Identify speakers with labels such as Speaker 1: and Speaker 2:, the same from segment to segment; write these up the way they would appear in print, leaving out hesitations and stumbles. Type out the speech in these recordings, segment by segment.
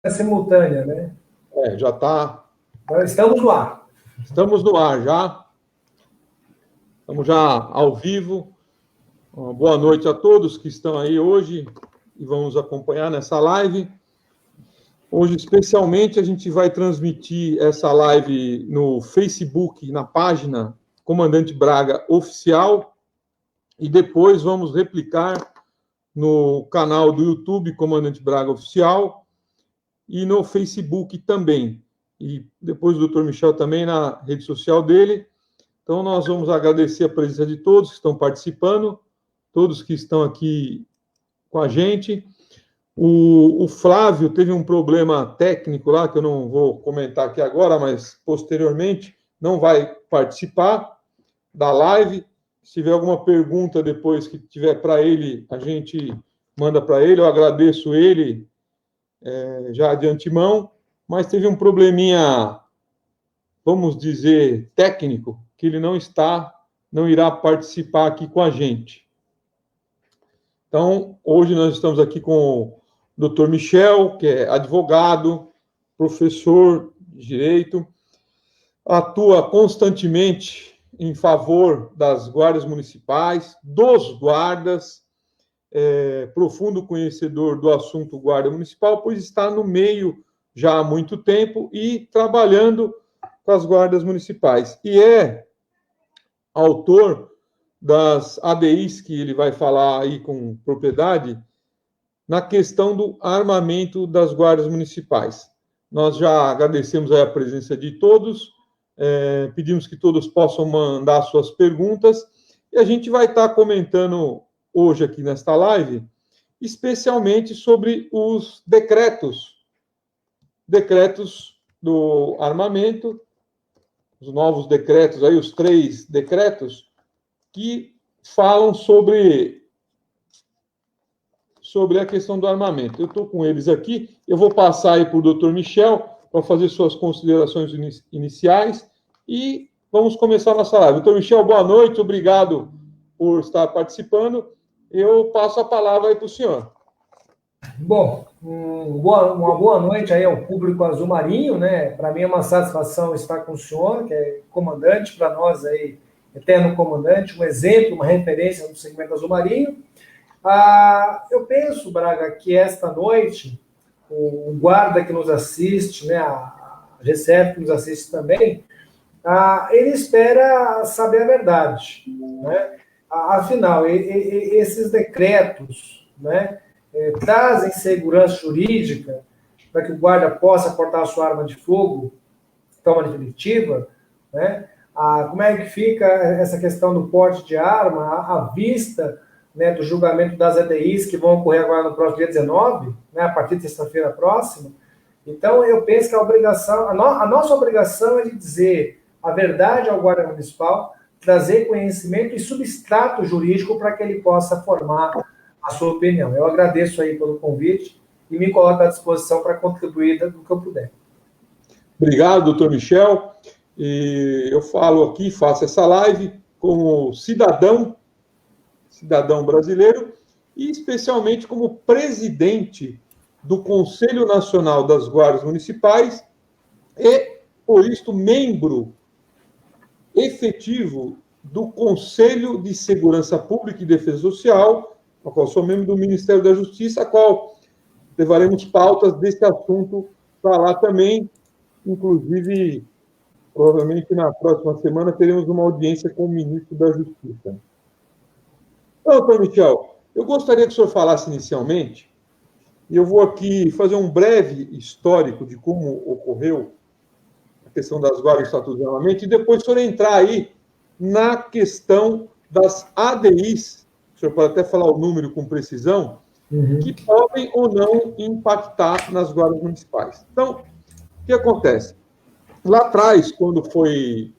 Speaker 1: É simultânea, né?
Speaker 2: Já está.
Speaker 1: Estamos no ar.
Speaker 2: Estamos no ar já. Estamos já ao vivo. Uma boa noite a todos que estão aí hoje e vão nos acompanhar nessa live. Hoje, especialmente, a gente vai transmitir essa live no Facebook, na página Comandante Braga Oficial, e depois vamos replicar no canal do YouTube Comandante Braga Oficial e no Facebook também. E depois o Dr. Michel também na rede social dele. Então, nós vamos agradecer a presença de todos que estão participando, todos que estão aqui com a gente. O Flávio teve um problema técnico lá, que eu não vou comentar aqui agora, mas posteriormente não vai participar da live. Se tiver alguma pergunta depois que tiver para ele, a gente manda para ele. Eu agradeço ele já de antemão, mas teve um probleminha, vamos dizer, técnico, que ele não irá participar aqui com a gente. Então, hoje nós estamos aqui com o Dr. Michel, que é advogado, professor de direito, atua constantemente em favor das guardas municipais, dos guardas, profundo conhecedor do assunto guarda municipal, pois está no meio já há muito tempo e trabalhando com as guardas municipais. E é autor das ADIs, que ele vai falar aí com propriedade, na questão do armamento das guardas municipais. Nós já agradecemos a presença de todos, pedimos que todos possam mandar suas perguntas, e a gente vai estar comentando hoje aqui nesta live, especialmente sobre os decretos do armamento, os novos decretos, aí os 3 decretos, que falam sobre a questão do armamento. Eu estou com eles aqui, eu vou passar aí para o Dr. Michel para fazer suas considerações iniciais e vamos começar a nossa live. Dr. Michel, boa noite, obrigado por estar participando. Eu passo a palavra aí para o senhor.
Speaker 1: Bom, uma boa noite aí ao público azul marinho, né? Para mim é uma satisfação estar com o senhor, que é comandante para nós aí, eterno comandante, um exemplo, uma referência no segmento azul marinho. Eu penso, Braga, que esta noite o guarda que nos assiste, né, a GCF que nos assiste também, ele espera saber a verdade, né? Afinal, esses decretos, né, trazem segurança jurídica para que o guarda possa portar a sua arma de fogo, toma definitiva, né? Como é que fica essa questão do porte de arma à vista, né, do julgamento das ADIs que vão ocorrer agora no próximo dia 19, né, a partir de sexta-feira próxima? Então, eu penso que a nossa obrigação é de dizer a verdade ao guarda municipal, trazer conhecimento e substrato jurídico para que ele possa formar a sua opinião. Eu agradeço aí pelo convite e me coloco à disposição para contribuir do que eu puder.
Speaker 2: Obrigado, doutor Michel. E eu falo aqui, faço essa live como cidadão brasileiro e especialmente como presidente do Conselho Nacional das Guardas Municipais e, por isso, membro efetivo do Conselho de Segurança Pública e Defesa Social, a qual sou membro do Ministério da Justiça, a qual levaremos pautas desse assunto para lá também. Inclusive, provavelmente na próxima semana teremos uma audiência com o ministro da Justiça. Então, doutor Michel, eu gostaria que o senhor falasse inicialmente, e eu vou aqui fazer um breve histórico de como ocorreu a questão das guardas do Estatuto de Armamento, e depois o senhor entrar aí na questão das ADIs, o senhor pode até falar o número com precisão, que podem ou não impactar nas guardas municipais. Então, o que acontece? Lá atrás, quando foi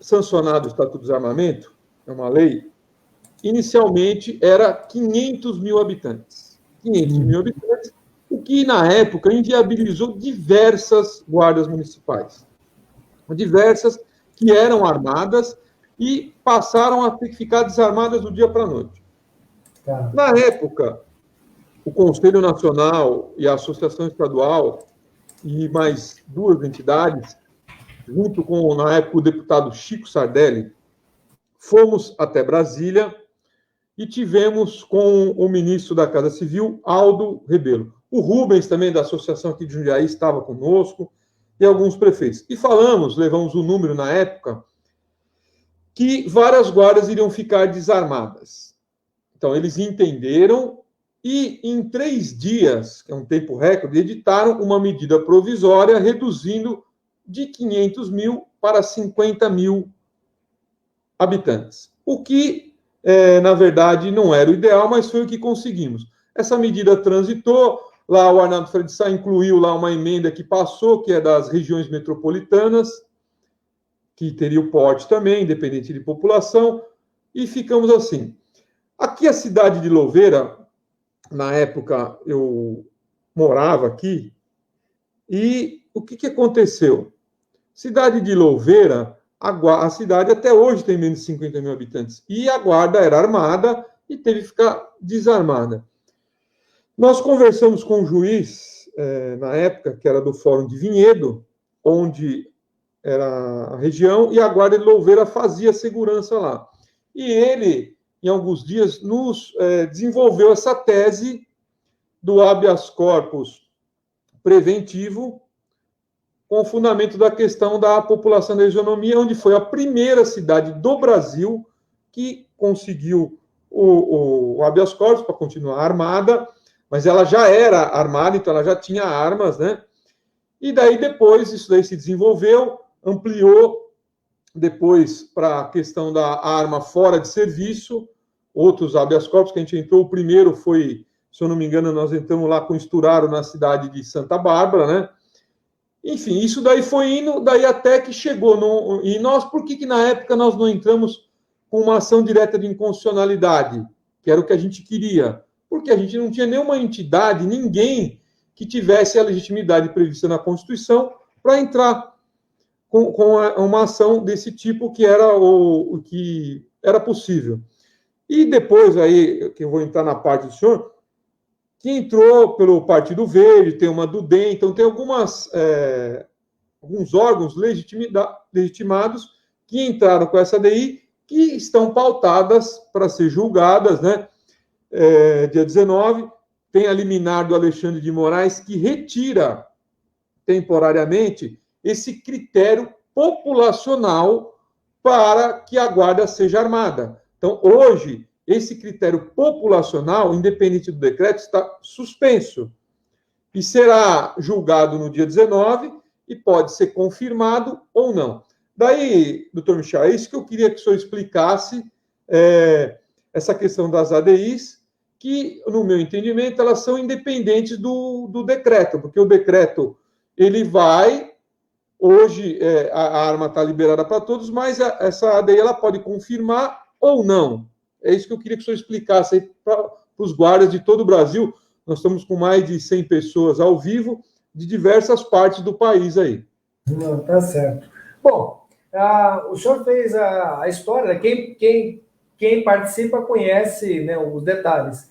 Speaker 2: sancionado o Estatuto de Armamento, é uma lei, inicialmente era 500 mil habitantes. 500 mil habitantes, o que, na época, inviabilizou diversas guardas municipais. Diversas que eram armadas e passaram a ter que ficar desarmadas do dia para a noite. Na época, o Conselho Nacional e a Associação Estadual e mais duas entidades, junto com, na época, o deputado Chico Sardelli, fomos até Brasília e tivemos com o ministro da Casa Civil, Aldo Rebelo. O Rubens, também da Associação aqui de Jundiaí, estava conosco, e alguns prefeitos. E levamos o número na época, que várias guardas iriam ficar desarmadas. Então, eles entenderam e, em 3 dias, que é um tempo recorde, editaram uma medida provisória reduzindo de 500 mil para 50 mil habitantes. O que, na verdade, não era o ideal, mas foi o que conseguimos. Essa medida transitou, lá o Arnaldo Freire de Sá incluiu lá uma emenda que passou, que é das regiões metropolitanas, que teria o porte também, independente de população, e ficamos assim. Aqui a cidade de Louveira, na época eu morava aqui, e o que aconteceu? Cidade de Louveira, a cidade até hoje tem menos de 50 mil habitantes, e a guarda era armada e teve que ficar desarmada. Nós conversamos com o juiz, na época, que era do Fórum de Vinhedo, onde era a região, e a guarda de Louveira fazia segurança lá. E ele, em alguns dias, nos desenvolveu essa tese do habeas corpus preventivo, com o fundamento da questão da população da isonomia, onde foi a primeira cidade do Brasil que conseguiu o habeas corpus para continuar armada, mas ela já era armada, então ela já tinha armas, né? E daí depois isso daí se desenvolveu, ampliou depois para a questão da arma fora de serviço, outros habeas corpus que a gente entrou, o primeiro foi, se eu não me engano, nós entramos lá com Esturaro na cidade de Santa Bárbara, né? Enfim, isso daí foi indo, daí até que chegou no... E nós, por que na época nós não entramos com uma ação direta de inconstitucionalidade, que era o que a gente queria? Porque a gente não tinha nenhuma entidade, ninguém que tivesse a legitimidade prevista na Constituição para entrar com uma ação desse tipo, que era o que era possível. E depois, aí, que eu vou entrar na parte do senhor, que entrou pelo Partido Verde, tem uma do DEM, então tem alguns órgãos legitimados que entraram com essa DI, que estão pautadas para ser julgadas, né? Dia 19, tem a liminar do Alexandre de Moraes, que retira temporariamente esse critério populacional para que a guarda seja armada. Então, hoje, esse critério populacional, independente do decreto, está suspenso e será julgado no dia 19 e pode ser confirmado ou não. Daí, doutor Michel, é isso que eu queria que o senhor explicasse, essa questão das ADIs, que, no meu entendimento, elas são independentes do decreto, porque o decreto, ele vai, hoje a arma está liberada para todos, mas essa ADI ela pode confirmar ou não. É isso que eu queria que o senhor explicasse para os guardas de todo o Brasil. Nós estamos com mais de 100 pessoas ao vivo, de diversas partes do país aí.
Speaker 1: Não, tá certo. Bom, o senhor fez a história, né? Quem participa conhece, né, os detalhes.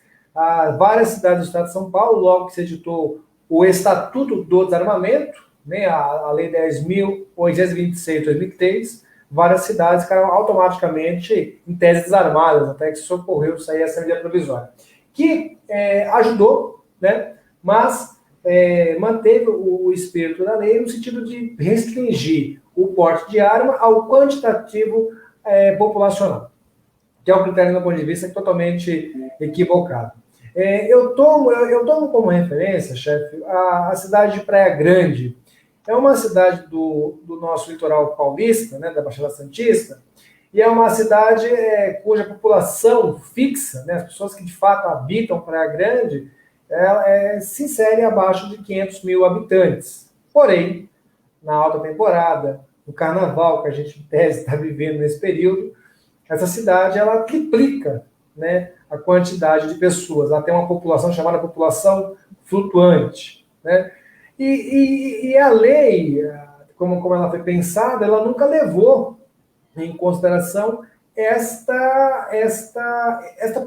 Speaker 1: Várias cidades do estado de São Paulo, logo que se editou o Estatuto do Desarmamento, né, a Lei 10.826 de 2003, várias cidades ficaram automaticamente em tese desarmadas, até que socorreu sair essa medida provisória, que ajudou, né, mas manteve o espírito da lei no sentido de restringir o porte de arma ao quantitativo populacional, que é um critério, do ponto de vista, totalmente equivocado. Eu tomo como referência, chefe, a cidade de Praia Grande. É uma cidade do nosso litoral paulista, né, da Baixada Santista, e é uma cidade cuja população fixa, né, as pessoas que de fato habitam Praia Grande, se insere abaixo de 500 mil habitantes. Porém, na alta temporada, no carnaval que a gente, em tese, está vivendo nesse período, essa cidade ela triplica, né, a quantidade de pessoas. Ela tem uma população chamada população flutuante, né? E a lei, como ela foi pensada, ela nunca levou em consideração esta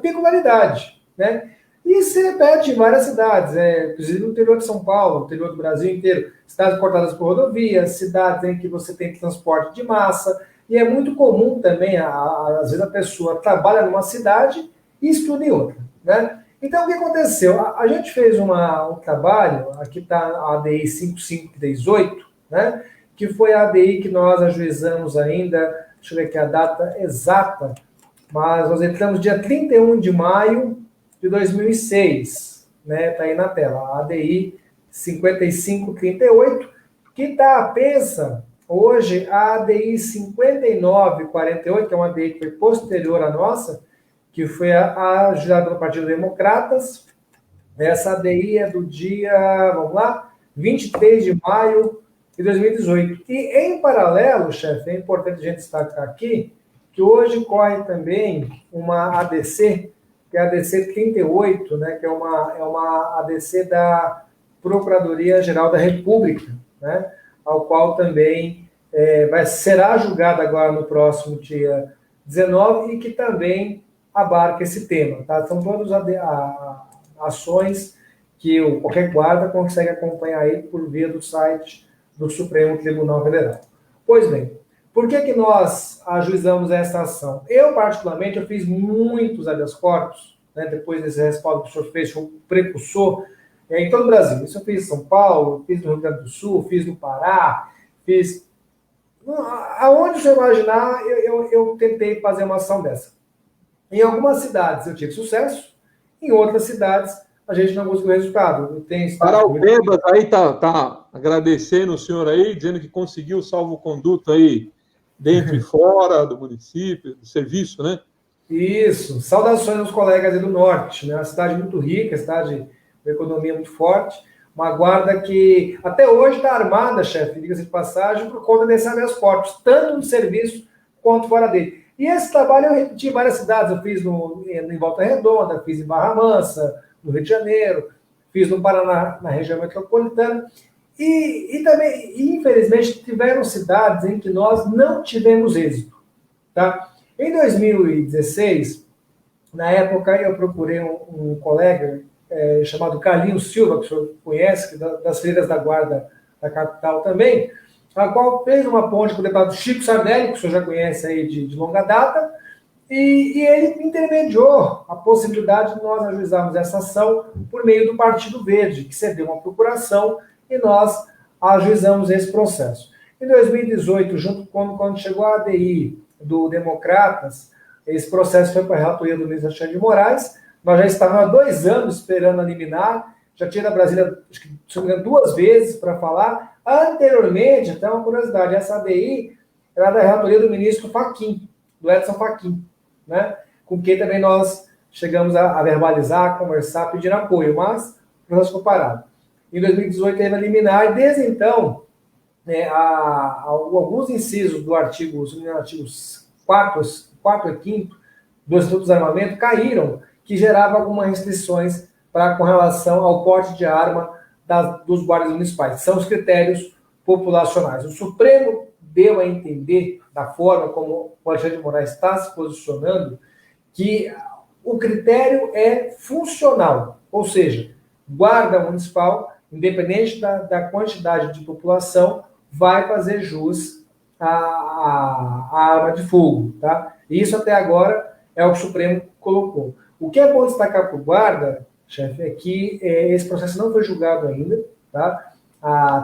Speaker 1: peculiaridade, né? E se repete em várias cidades, inclusive no interior de São Paulo, no interior do Brasil inteiro, cidades cortadas por rodovias, cidades em que você tem transporte de massa, e é muito comum também, às vezes a pessoa trabalha numa cidade e estuda em outra, né? Então, o que aconteceu? A gente fez um trabalho, aqui está a ADI 5538, né? Que foi a ADI que nós ajuizamos ainda, deixa eu ver aqui a data exata, mas nós entramos dia 31 de maio de 2006, né? Está aí na tela, a ADI 5538, que está, pensa, hoje a ADI 5948, que é uma ADI que foi posterior à nossa, que foi ajuizada pelo Partido Democratas. Essa ADI é do dia, vamos lá, 23 de maio de 2018. E, em paralelo, chefe, é importante a gente destacar aqui, que hoje corre também uma ADC, que é a ADC 38, né, que é uma ADC da Procuradoria-Geral da República, né, ao qual também será julgada agora no próximo dia 19 e que também abarca esse tema. Tá? São todas ações que qualquer guarda consegue acompanhar aí por via do site do Supremo Tribunal Federal. Pois bem, por que nós ajuizamos essa ação? Eu, particularmente, eu fiz muitos habeas corpus, né, depois desse respaldo que o senhor fez, o precursor, em todo o Brasil. Isso eu fiz em São Paulo, fiz no Rio Grande do Sul, fiz no Pará, fiz... Aonde o senhor imaginar, eu tentei fazer uma ação dessa. Em algumas cidades eu tive sucesso, em outras cidades a gente não conseguiu resultado.
Speaker 2: Paraupebas aí tá agradecendo o senhor aí, dizendo que conseguiu salvo-conduto aí dentro e fora do município, do serviço, né?
Speaker 1: Isso. Saudações aos colegas aí do Norte, né? Uma cidade muito rica, cidade com economia muito forte, uma guarda que até hoje está armada, chefe, diga-se de passagem, por conta desse habeas corpus, tanto no serviço quanto fora dele. E esse trabalho eu repeti em várias cidades. Eu fiz em Volta Redonda, fiz em Barra Mansa, no Rio de Janeiro, fiz no Paraná, na região metropolitana. E também, infelizmente, tiveram cidades em que nós não tivemos êxito. Tá? Em 2016, na época, eu procurei um colega chamado Carlinhos Silva, que o senhor conhece, das Freiras da Guarda da capital também, a qual fez uma ponte com o deputado Chico Sardelli, que o senhor já conhece aí de longa data, e ele intermediou a possibilidade de nós ajuizarmos essa ação por meio do Partido Verde, que cedeu uma procuração, e nós ajuizamos esse processo. Em 2018, quando chegou a ADI do Democratas, esse processo foi para a relatoria do ministro Alexandre de Moraes. Nós já estávamos há 2 anos esperando a liminar, já tinha na Brasília, acho que, se não me engano, 2 vezes para falar. Anteriormente, até uma curiosidade, essa ADI era da relatoria do ministro Fachin, do Edson Fachin, né? Com quem também nós chegamos a verbalizar, a conversar, pedir apoio, mas o processo foi parado. Em 2018 teve a liminar, e desde então, alguns incisos do artigo, os artigos 4 e 5 do Estatuto do Desarmamento caíram, que gerava algumas restrições com relação ao porte de arma dos guardas municipais. São os critérios populacionais. O Supremo deu a entender, da forma como o Alexandre de Moraes está se posicionando, que o critério é funcional, ou seja, guarda municipal, independente da quantidade de população, vai fazer jus à arma de fogo. Tá? E isso até agora é o que o Supremo colocou. O que é bom destacar para o guarda, chefe, é que esse processo não foi julgado ainda, tá?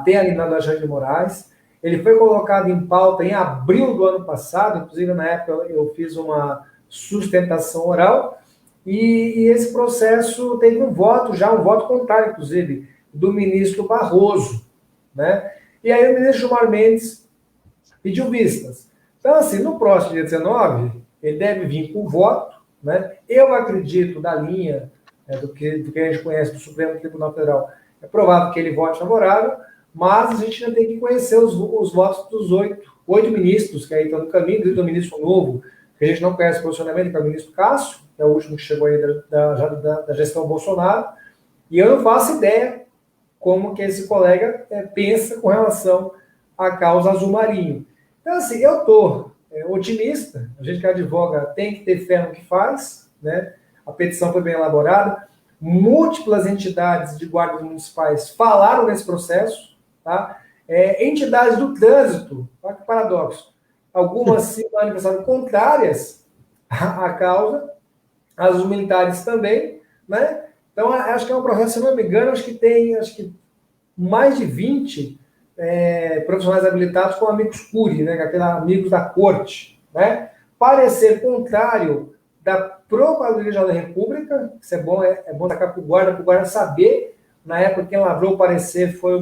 Speaker 1: Tem a liminar do Alexandre de Moraes. Ele foi colocado em pauta em abril do ano passado, inclusive na época eu fiz uma sustentação oral, e esse processo teve um voto contrário, inclusive, do ministro Barroso, né? E aí o ministro Gilmar Mendes pediu vistas. Então, assim, no próximo dia 19, ele deve vir com voto, né? Eu acredito, da linha do que a gente conhece do Supremo Tribunal Federal, é provável que ele vote favorável, mas a gente ainda tem que conhecer os votos dos 8 ministros que aí estão no caminho, inclusive do ministro novo, que a gente não conhece o posicionamento, que é o ministro Cássio, que é o último que chegou aí da gestão Bolsonaro, e eu não faço ideia como que esse colega pensa com relação à causa Azul Marinho. Então, assim, eu estou otimista, a gente que advoga tem que ter fé no que faz, né? A petição foi bem elaborada, múltiplas entidades de guardas municipais falaram nesse processo, tá? Entidades do trânsito, olha que paradoxo, algumas se manifestaram contrárias à causa, as militares também, né? Então, acho que é um processo, se não me engano, acho que mais de 20 profissionais habilitados com amigos curi, né? Aqueles amigos da corte, né? Parecer contrário da Procuradoria-Geral da República, isso é bom tacar para o guarda saber. Na época, quem lavrou o parecer foi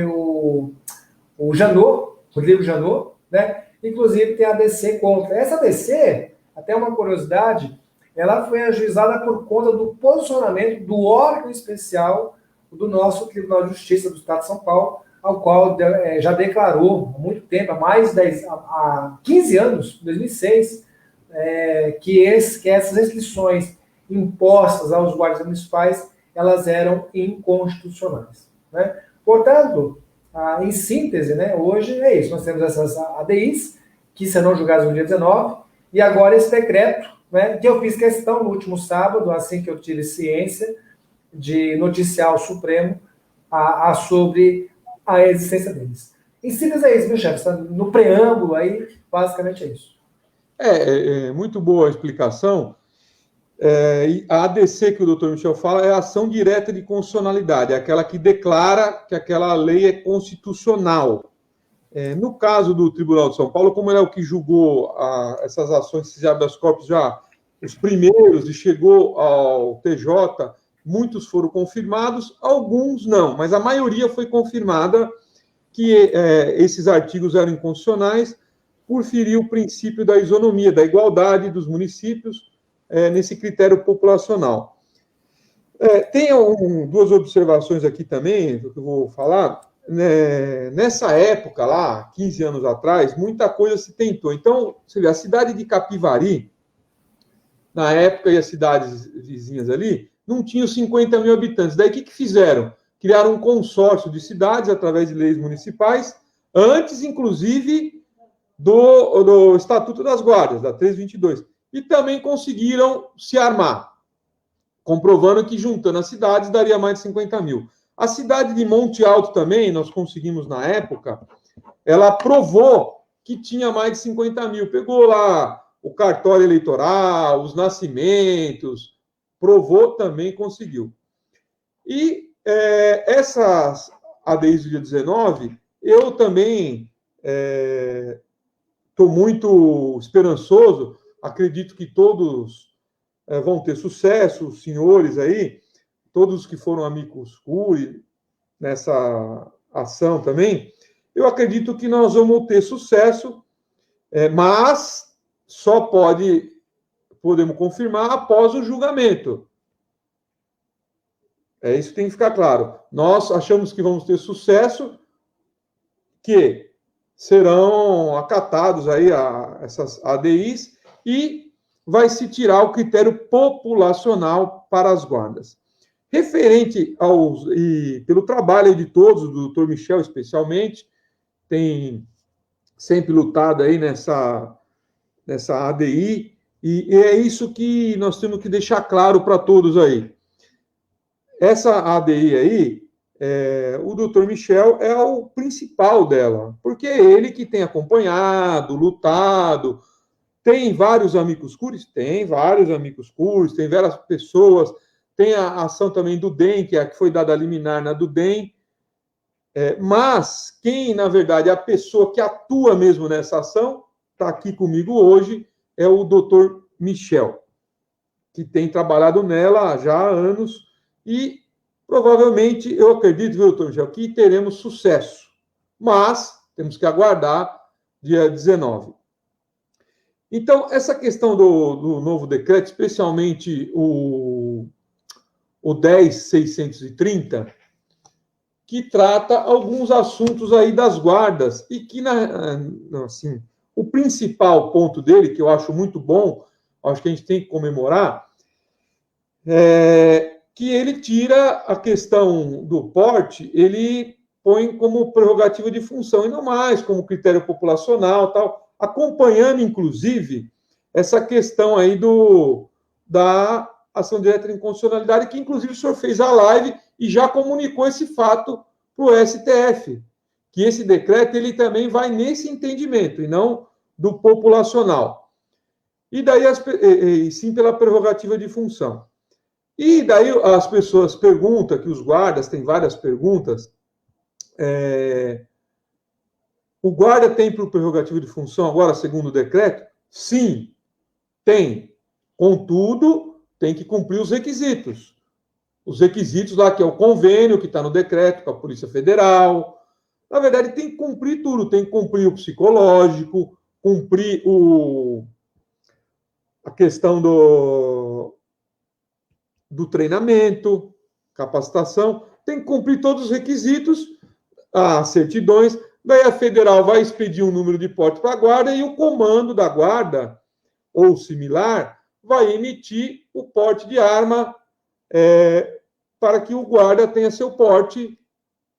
Speaker 1: o Janot, Rodrigo Janot, né? Inclusive tem a ADC contra. Essa ADC, até uma curiosidade, ela foi ajuizada por conta do posicionamento do órgão especial do nosso Tribunal de Justiça do Estado de São Paulo, ao qual já declarou há muito tempo, há 15 anos, 2006, que essas restrições impostas aos guardas municipais, elas eram inconstitucionais, né? Portanto, em síntese, né, hoje é isso, nós temos essas ADIs, que serão julgadas no dia 19, e agora esse decreto, né, que eu fiz questão no último sábado, assim que eu tive ciência, de noticiar ao Supremo sobre a existência deles. Em síntese é isso, meu chefe, no preâmbulo aí, basicamente é isso.
Speaker 2: Muito boa a explicação. A ADC que o doutor Michel fala é a ação direta de constitucionalidade, é aquela que declara que aquela lei é constitucional. No caso do Tribunal de São Paulo, como ele é o que julgou essas ações de habeas corpus já os primeiros e chegou ao TJ, muitos foram confirmados, alguns não, mas a maioria foi confirmada que esses artigos eram inconstitucionais por ferir o princípio da isonomia, da igualdade dos municípios nesse critério populacional. Tem duas observações aqui também, que eu vou falar. Nessa época, lá, 15 anos atrás, muita coisa se tentou. Então, você vê, a cidade de Capivari, na época, e as cidades vizinhas ali, não tinham 50 mil habitantes. Daí, o que fizeram? Criaram um consórcio de cidades, através de leis municipais, antes, inclusive, do Estatuto das Guardas, da 322. E também conseguiram se armar, comprovando que, juntando as cidades, daria mais de 50 mil. A cidade de Monte Alto também, nós conseguimos na época, ela provou que tinha mais de 50 mil. Pegou lá o cartório eleitoral, os nascimentos, provou também, conseguiu. E essas ADIs do dia 19, eu também estou muito esperançoso, acredito que todos vão ter sucesso, os senhores aí, todos que foram amigos curi nessa ação também, eu acredito que nós vamos ter sucesso, mas só podemos confirmar após o julgamento. Isso tem que ficar claro. Nós achamos que vamos ter sucesso, que serão acatados aí essas ADIs e vai se tirar o critério populacional para as guardas. Referente pelo trabalho de todos, do doutor Michel especialmente, tem sempre lutado aí nessa ADI, e é isso que nós temos que deixar claro para todos aí. Essa ADI aí, o doutor Michel é o principal dela, porque é ele que tem acompanhado, lutado. Tem vários amigos curis? Tem vários amigos curis, tem várias pessoas. Tem a ação também do DEM, que foi dada a liminar na do DEM. Mas quem, na verdade, é a pessoa que atua mesmo nessa ação, está aqui comigo hoje, é o doutor Michel, que tem trabalhado nela já há anos e provavelmente, eu acredito, viu, doutor Michel, que teremos sucesso. Mas temos que aguardar dia 19. Então, essa questão do novo decreto, especialmente o 10.630, que trata alguns assuntos aí das guardas, e que, assim, o principal ponto dele, que eu acho muito bom, acho que a gente tem que comemorar, que ele tira a questão do porte, ele põe como prerrogativa de função, e não mais como critério populacional, tal, acompanhando, inclusive, essa questão aí da ação direta de inconstitucionalidade, que inclusive o senhor fez a live e já comunicou esse fato para o STF, que esse decreto ele também vai nesse entendimento, e não do populacional. E daí, sim, pela prerrogativa de função. E daí as pessoas perguntam, que os guardas, tem várias perguntas, o guarda tem por prerrogativa de função agora, segundo o decreto? Sim, tem. Contudo, tem que cumprir os requisitos. Os requisitos lá, que é o convênio, que está no decreto com a Polícia Federal. Na verdade, tem que cumprir tudo. Tem que cumprir o psicológico, cumprir a questão do treinamento, capacitação. Tem que cumprir todos os requisitos, as certidões. Daí a federal vai expedir um número de porte para a guarda e o comando da guarda, ou similar, vai emitir o porte de arma para que o guarda tenha seu porte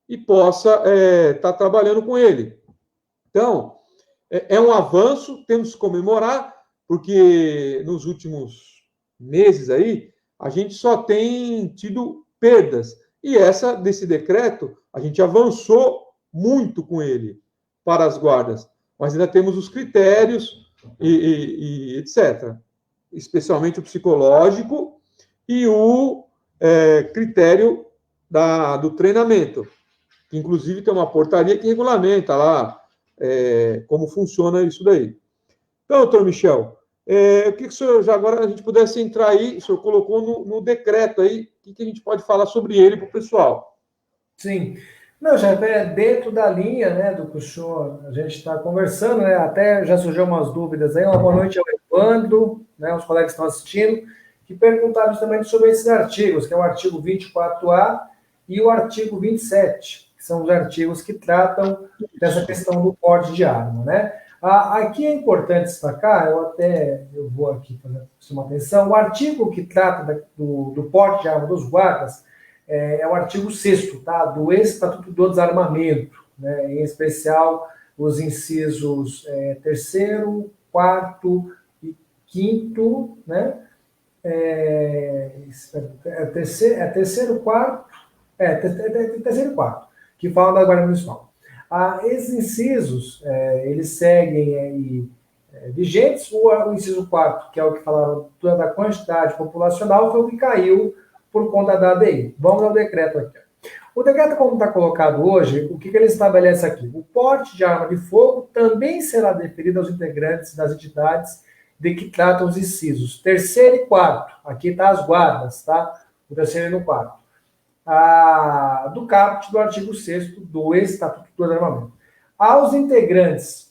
Speaker 2: e possa estar trabalhando com ele. Então, é um avanço, temos que comemorar, porque nos últimos meses aí, a gente só tem tido perdas. E desse decreto, a gente avançou muito com ele para as guardas, mas ainda temos os critérios e etc. Especialmente o psicológico e o critério do treinamento, que inclusive tem uma portaria que regulamenta lá como funciona isso daí. Então, doutor Michel, o que o senhor, já agora a gente pudesse entrar aí, o senhor colocou no decreto aí, o que a gente pode falar sobre ele para o pessoal?
Speaker 1: Sim. Não, já dentro da linha, né, do que o senhor, a gente está conversando, né, até já surgiu umas dúvidas aí. Uma boa noite ao Evandro, né, os colegas que estão assistindo, que perguntaram justamente sobre esses artigos, que é o artigo 24A e o artigo 27, que são os artigos que tratam dessa questão do porte de arma, né? Aqui é importante destacar, eu vou aqui fazer uma atenção, o artigo que trata do porte de arma dos guardas é o artigo 6º, tá? Do Estatuto do Desarmamento, né? Em especial os incisos 3º, 4º e 5º, né? Terceiro, 4º e 4º, que falam da Guarda Municipal. Esses incisos, eles seguem vigentes. O inciso 4º, que é o que falava da quantidade populacional, foi o que caiu por conta da ADI. Vamos ao decreto aqui. O decreto, como está colocado hoje, o que ele estabelece aqui? O porte de arma de fogo também será deferido aos integrantes das entidades de que tratam os incisos 3º e 4º. Aqui está as guardas, tá? O 3º e o 4º. Do caput do artigo 6º do Estatuto do Desarmamento. Aos integrantes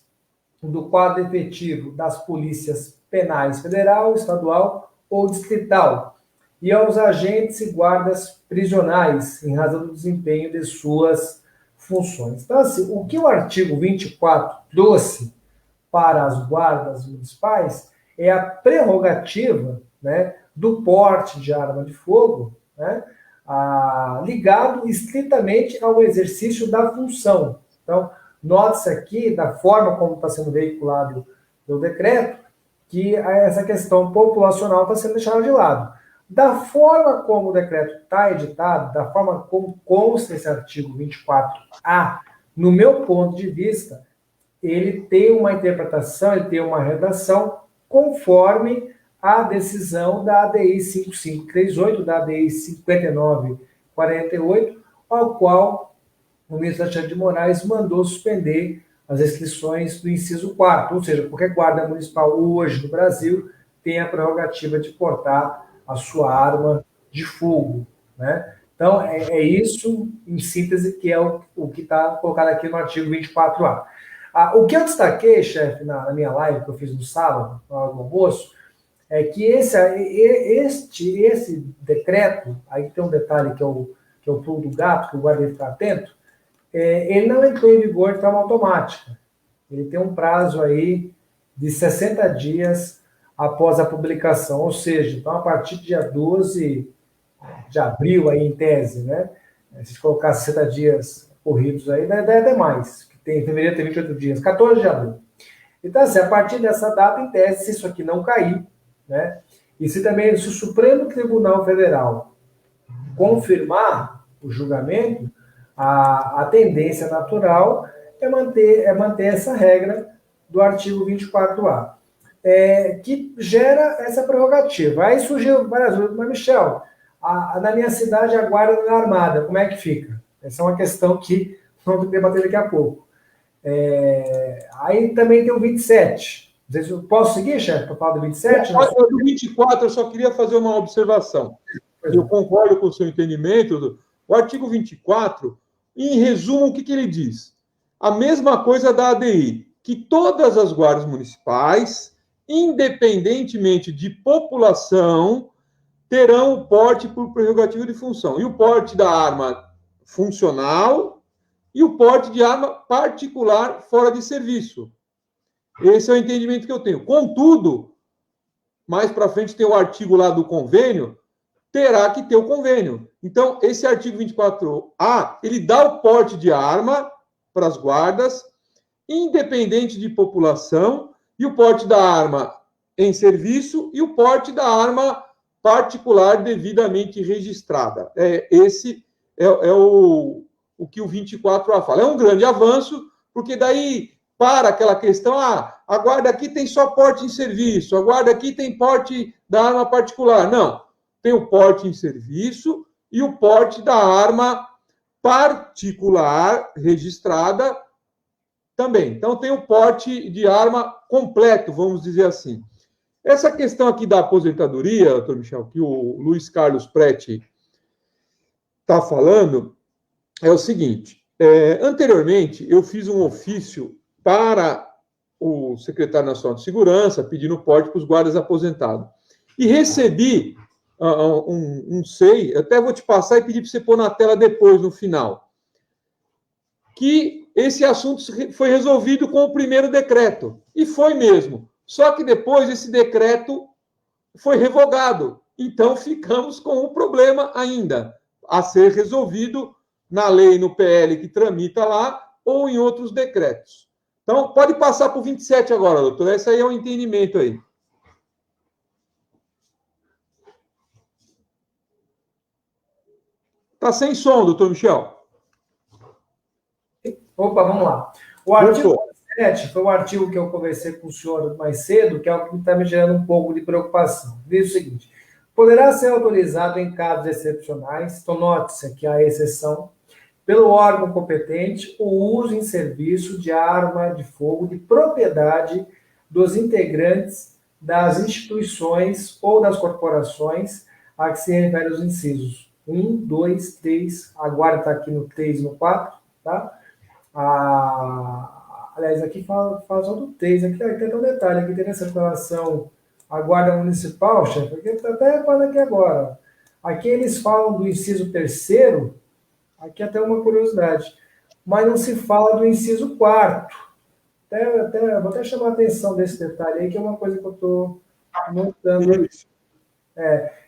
Speaker 1: do quadro efetivo das polícias penais federal, estadual ou distrital e aos agentes e guardas prisionais em razão do desempenho de suas funções. Então, assim, o que o artigo 24 trouxe para as guardas municipais é a prerrogativa, né, do porte de arma de fogo, né, ligado estritamente ao exercício da função. Então, note-se aqui, da forma como está sendo veiculado pelo decreto, que essa questão populacional está sendo deixada de lado. Da forma como o decreto está editado, da forma como consta esse artigo 24A, no meu ponto de vista, ele tem uma interpretação, ele tem uma redação conforme a decisão da ADI 5538, da ADI 5948, ao qual o ministro Alexandre de Moraes mandou suspender as restrições do inciso 4º, ou seja, qualquer guarda municipal hoje no Brasil tem a prerrogativa de portar a sua arma de fogo, né? Então, é isso, em síntese, que é o que está colocado aqui no artigo 24A. O que eu destaquei, chefe, na minha live que eu fiz no sábado, na hora do almoço, é que esse decreto, aí tem um detalhe que é o pulo do gato, que o guarda deve ficar atento, ele não entrou em vigor de forma automática. Ele tem um prazo aí de 60 dias após a publicação, ou seja, então a partir do dia 12 de abril, aí, em tese, né? Se a gente colocar 60 dias corridos aí, dá até mais, que deveria ter 28 dias, 14 de abril. Então, assim, a partir dessa data, em tese, se isso aqui não cair, né, E se também, se o Supremo Tribunal Federal confirmar o julgamento, a tendência natural é manter essa regra do artigo 24A, que gera essa prerrogativa. Aí surgiu várias dúvidas, mas, Michel, na minha cidade a guarda não é armada, como é que fica? Essa é uma questão que vamos debater daqui a pouco. Aí também tem o 27. Não sei se eu posso seguir, chefe, para falar do 27?
Speaker 2: Do 24, eu só queria fazer uma observação. Eu concordo com o seu entendimento. O artigo 24, em resumo, o que ele diz? A mesma coisa da ADI, que todas as guardas municipais, independentemente de população, terão o porte por prerrogativa de função. E o porte da arma funcional e o porte de arma particular fora de serviço. Esse é o entendimento que eu tenho. Contudo, mais para frente tem o artigo lá do convênio, terá que ter o convênio. Então, esse artigo 24A, ele dá o porte de arma para as guardas, independente de população, e o porte da arma em serviço e o porte da arma particular devidamente registrada. Esse é o que o 24A fala. É um grande avanço, porque daí para aquela questão, a guarda aqui tem só porte em serviço, a guarda aqui tem porte da arma particular. Não, tem o porte em serviço e o porte da arma particular registrada também. Então, tem o porte de arma completo, vamos dizer assim. Essa questão aqui da aposentadoria, doutor Michel, que o Luiz Carlos Preti está falando, é o seguinte. Anteriormente, eu fiz um ofício para o secretário nacional de segurança, pedindo porte para os guardas aposentados. E recebi um SEI, até vou te passar e pedir para você pôr na tela depois, no final, que esse assunto foi resolvido com o primeiro decreto. E foi mesmo. Só que depois esse decreto foi revogado. Então, ficamos com um problema ainda a ser resolvido na lei, no PL que tramita lá, ou em outros decretos. Então, pode passar para o 27 agora, doutor. Esse aí é o entendimento aí. Está sem som, doutor Michel.
Speaker 1: Opa, vamos lá. O artigo 27 foi o artigo que eu conversei com o senhor mais cedo, que é o que está me gerando um pouco de preocupação. Diz o seguinte: poderá ser autorizado em casos excepcionais, então note-se que a exceção, pelo órgão competente, o uso em serviço de arma de fogo de propriedade dos integrantes das instituições ou das corporações a que se referem os incisos 1, 2, 3, agora está aqui no 3 e no 4, tá? Aliás, aqui fala só do 3, aqui tem até um detalhe, aqui tem essa relação à Guarda Municipal, chefe, aqui está até falando aqui agora. Aqui eles falam do inciso 3º, aqui até uma curiosidade, mas não se fala do inciso 4º. Vou até chamar a atenção desse detalhe aí, que é uma coisa que eu estou notando.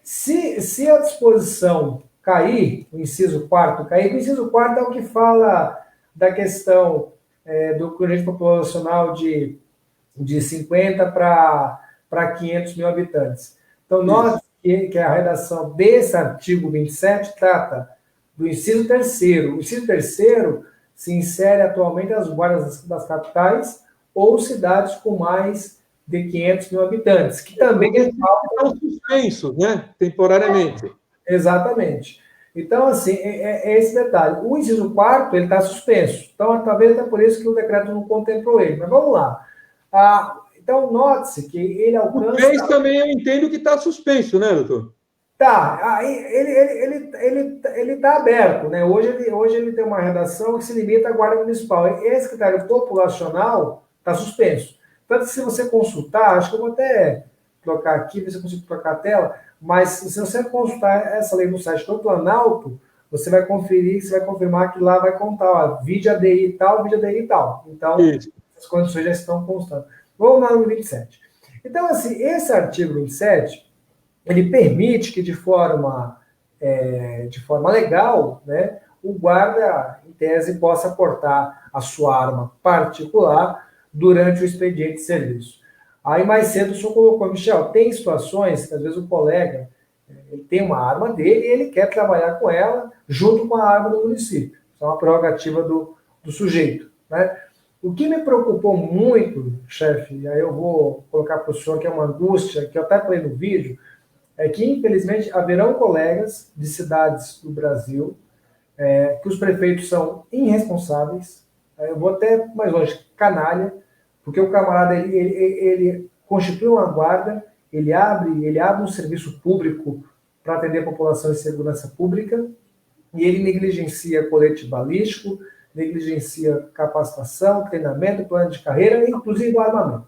Speaker 1: Se a disposição cair, o inciso 4º cair, o inciso 4º é o que fala da questão do corrente populacional de 50 para 500 mil habitantes. Então, note que a redação desse artigo 27 trata do inciso 3º. O inciso 3º se insere atualmente as guardas das capitais ou cidades com mais de 500 mil habitantes, que também
Speaker 2: estão suspensos, né? Temporariamente.
Speaker 1: Exatamente. Então, assim, é esse detalhe. O inciso 4º, ele está suspenso. Então, talvez até por isso que o decreto não contemplou ele. Mas vamos lá. Então, note-se que ele alcança... O
Speaker 2: 3 também eu entendo que está suspenso, né, doutor?
Speaker 1: Tá. Ele está aberto, né? Hoje ele tem uma redação que se limita à Guarda Municipal. Esse critério populacional está suspenso. Tanto que, se você consultar, acho que eu vou até trocar aqui, ver se eu consigo trocar a tela, mas se você consultar essa lei no site do Planalto, você vai conferir, você vai confirmar que lá vai contar, ó, vídeo ADI e tal, vídeo ADI e tal. Então, as condições já estão constando. Vamos lá no 27. Então, assim, esse artigo 27, ele permite que de forma legal, né, o guarda, em tese, possa portar a sua arma particular durante o expediente de serviço. Aí mais cedo o senhor colocou, Michel, tem situações que às vezes o colega ele tem uma arma dele e ele quer trabalhar com ela junto com a arma do município. Isso é uma prerrogativa do sujeito, né? O que me preocupou muito, chefe, e aí eu vou colocar para o senhor que é uma angústia, que eu até falei no vídeo, é que, infelizmente, haverão colegas de cidades do Brasil que os prefeitos são irresponsáveis, eu vou até mais longe, canalha, porque o camarada ele constitui uma guarda, ele abre um serviço público para atender a população em segurança pública, e ele negligencia colete balístico, negligencia capacitação, treinamento, plano de carreira, inclusive o armamento.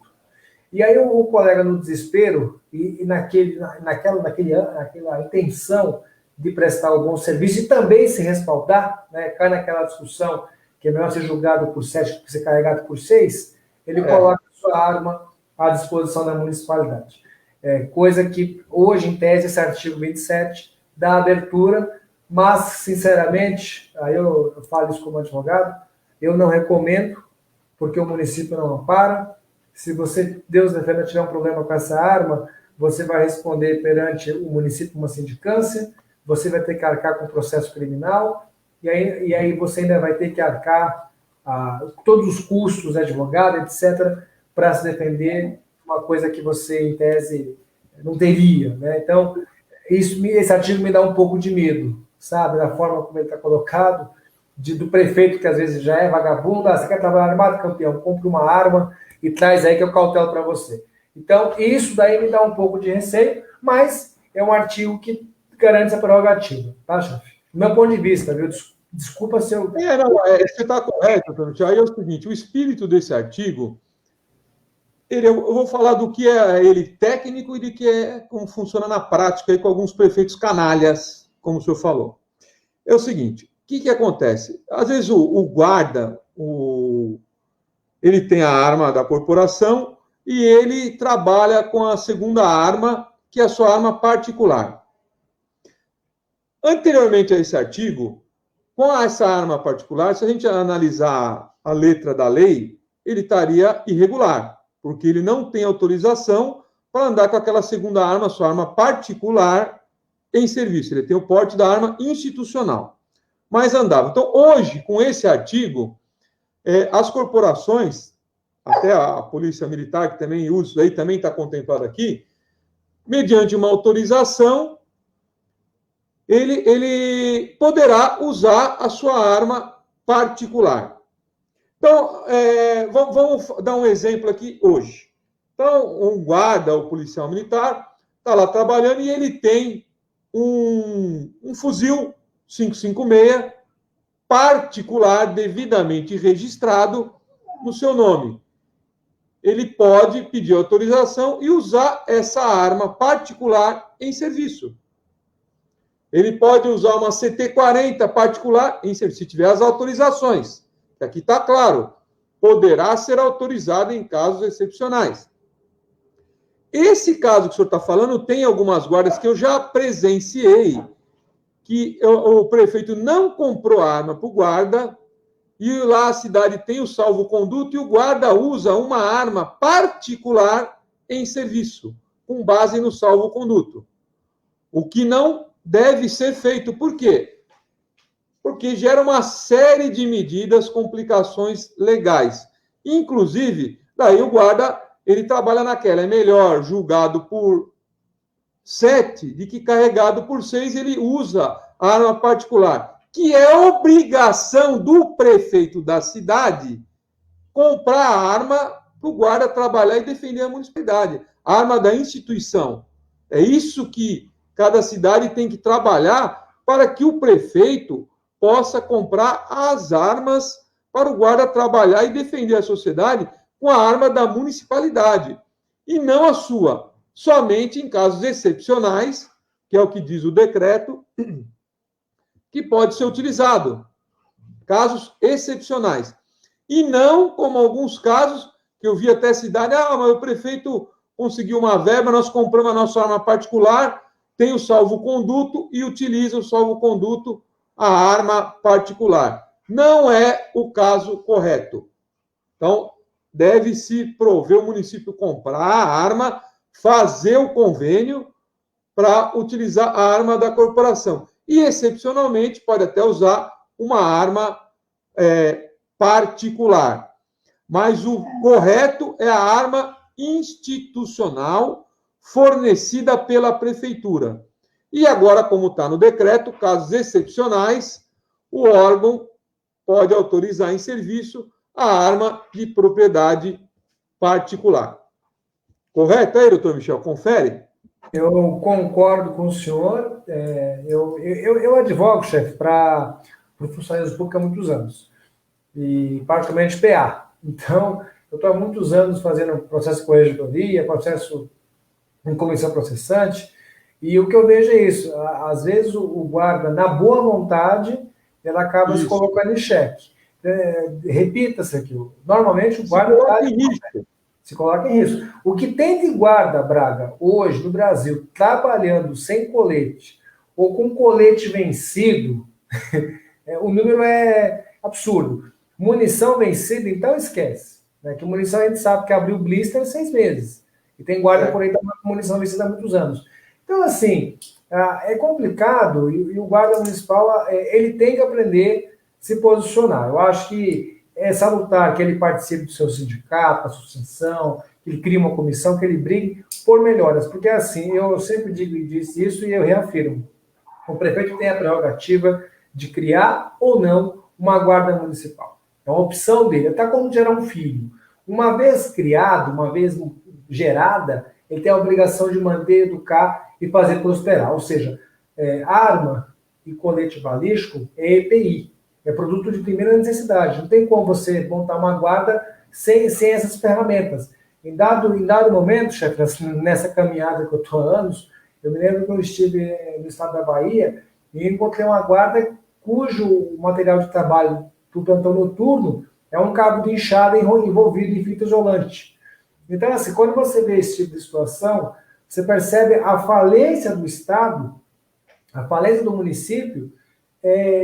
Speaker 1: E aí o colega no desespero e naquela intenção de prestar um bom serviço e também se respaldar, né, cai naquela discussão que é melhor ser julgado por 7 do que ser carregado por 6, ele coloca a sua arma à disposição da municipalidade. Coisa que hoje, em tese, esse artigo 27 dá abertura, mas, sinceramente, aí eu falo isso como advogado, eu não recomendo, porque o município não ampara. Se você, Deus defenda, tiver um problema com essa arma, você vai responder perante o município uma sindicância, você vai ter que arcar com processo criminal, e aí você ainda vai ter que arcar todos os custos, advogado, etc., para se defender uma coisa que você, em tese, não teria, né? Então, esse artigo me dá um pouco de medo, sabe? Da forma como ele está colocado, do prefeito, que às vezes já é vagabundo, você quer trabalhar armado, campeão, compre uma arma e traz aí que eu cautelo para você. Então, isso daí me dá um pouco de receio, mas é um artigo que garante essa prerrogativa, tá, chefe? Do meu ponto de vista, viu? Desculpa se eu...
Speaker 2: Você está correto, Antônio. Aí é o seguinte, o espírito desse artigo, eu vou falar do que é ele técnico e de que como funciona na prática aí com alguns prefeitos canalhas, como o senhor falou. É o seguinte, o que acontece? Às vezes o guarda, ele tem a arma da corporação e ele trabalha com a segunda arma, que é a sua arma particular. Anteriormente a esse artigo, com essa arma particular, se a gente analisar a letra da lei, ele estaria irregular, porque ele não tem autorização para andar com aquela segunda arma, sua arma particular, em serviço. Ele tem o porte da arma institucional, mas andava. Então, hoje, com esse artigo, as corporações, até a Polícia Militar, que também usa isso aí, também está contemplado aqui, mediante uma autorização, ele poderá usar a sua arma particular. Então, vamos dar um exemplo aqui hoje. Então, um guarda, o policial militar, está lá trabalhando e ele tem um fuzil 556 particular, devidamente registrado no seu nome. Ele pode pedir autorização e usar essa arma particular em serviço. Ele pode usar uma CT-40 particular em serviço, se tiver as autorizações. Aqui está claro, poderá ser autorizado em casos excepcionais. Esse caso que o senhor está falando, tem algumas guardas que eu já presenciei, que o prefeito não comprou arma para o guarda, e lá a cidade tem o salvo-conduto, e o guarda usa uma arma particular em serviço, com base no salvo-conduto. O que não deve ser feito. Por quê? Porque gera uma série de medidas, complicações legais. Inclusive, daí o guarda, ele trabalha naquela, é melhor julgado por 7 do que carregado por 6, ele usa a arma particular, que é obrigação do prefeito da cidade comprar a arma para o guarda trabalhar e defender a municipalidade, a arma da instituição. É isso que cada cidade tem que trabalhar para que o prefeito possa comprar as armas para o guarda trabalhar e defender a sociedade com a arma da municipalidade, e não a sua, somente em casos excepcionais, que é o que diz o decreto, que pode ser utilizado. Casos excepcionais. E não como alguns casos, que eu vi até cidade, mas o prefeito conseguiu uma verba, nós compramos a nossa arma particular, tem o salvo-conduto e utiliza o salvo-conduto, a arma particular. Não é o caso correto. Então, deve-se prover o município comprar a arma, fazer o convênio para utilizar a arma da corporação. E, excepcionalmente, pode até usar uma arma particular. Mas o correto é a arma institucional fornecida pela prefeitura. E agora, como está no decreto, casos excepcionais, o órgão pode autorizar em serviço a arma de propriedade particular. Correto aí, doutor Michel? Confere?
Speaker 1: Eu concordo com o senhor. Eu advogo, chefe, para funcionários públicos há muitos anos, e particularmente PA. Então, eu estou há muitos anos fazendo processo de corregedoria, processo em comissão processante, e o que eu vejo é isso. Às vezes o guarda, na boa vontade, ele acaba se colocando em xeque. Repita-se aqui. Normalmente o guarda se coloca em risco. O que tem de guarda, Braga, hoje no Brasil, trabalhando sem colete ou com colete vencido, o número é absurdo. Munição vencida, então esquece. Né? Que munição a gente sabe que abriu blister 6 meses. E tem guarda por aí com munição vencida há muitos anos. Então, assim, é complicado e o guarda municipal ele tem que aprender a se posicionar. Eu acho que é salutar que ele participe do seu sindicato, associação, que ele crie uma comissão, que ele brigue por melhoras. Porque, assim, eu sempre digo e disse isso e eu reafirmo. O prefeito tem a prerrogativa de criar ou não uma guarda municipal. É uma opção dele, até como gerar um filho. Uma vez criado, uma vez gerada, ele tem a obrigação de manter, educar e fazer prosperar. Ou seja, arma e colete balístico é EPI, é produto de primeira necessidade. Não tem como você montar uma guarda sem essas ferramentas. Em dado momento, chefe, nessa caminhada que eu estou há anos, eu me lembro que eu estive no estado da Bahia e encontrei uma guarda cujo material de trabalho do plantão noturno é um cabo de enxada envolvido em fita isolante. Então, assim, quando você vê esse tipo de situação, você percebe a falência do Estado, a falência do município,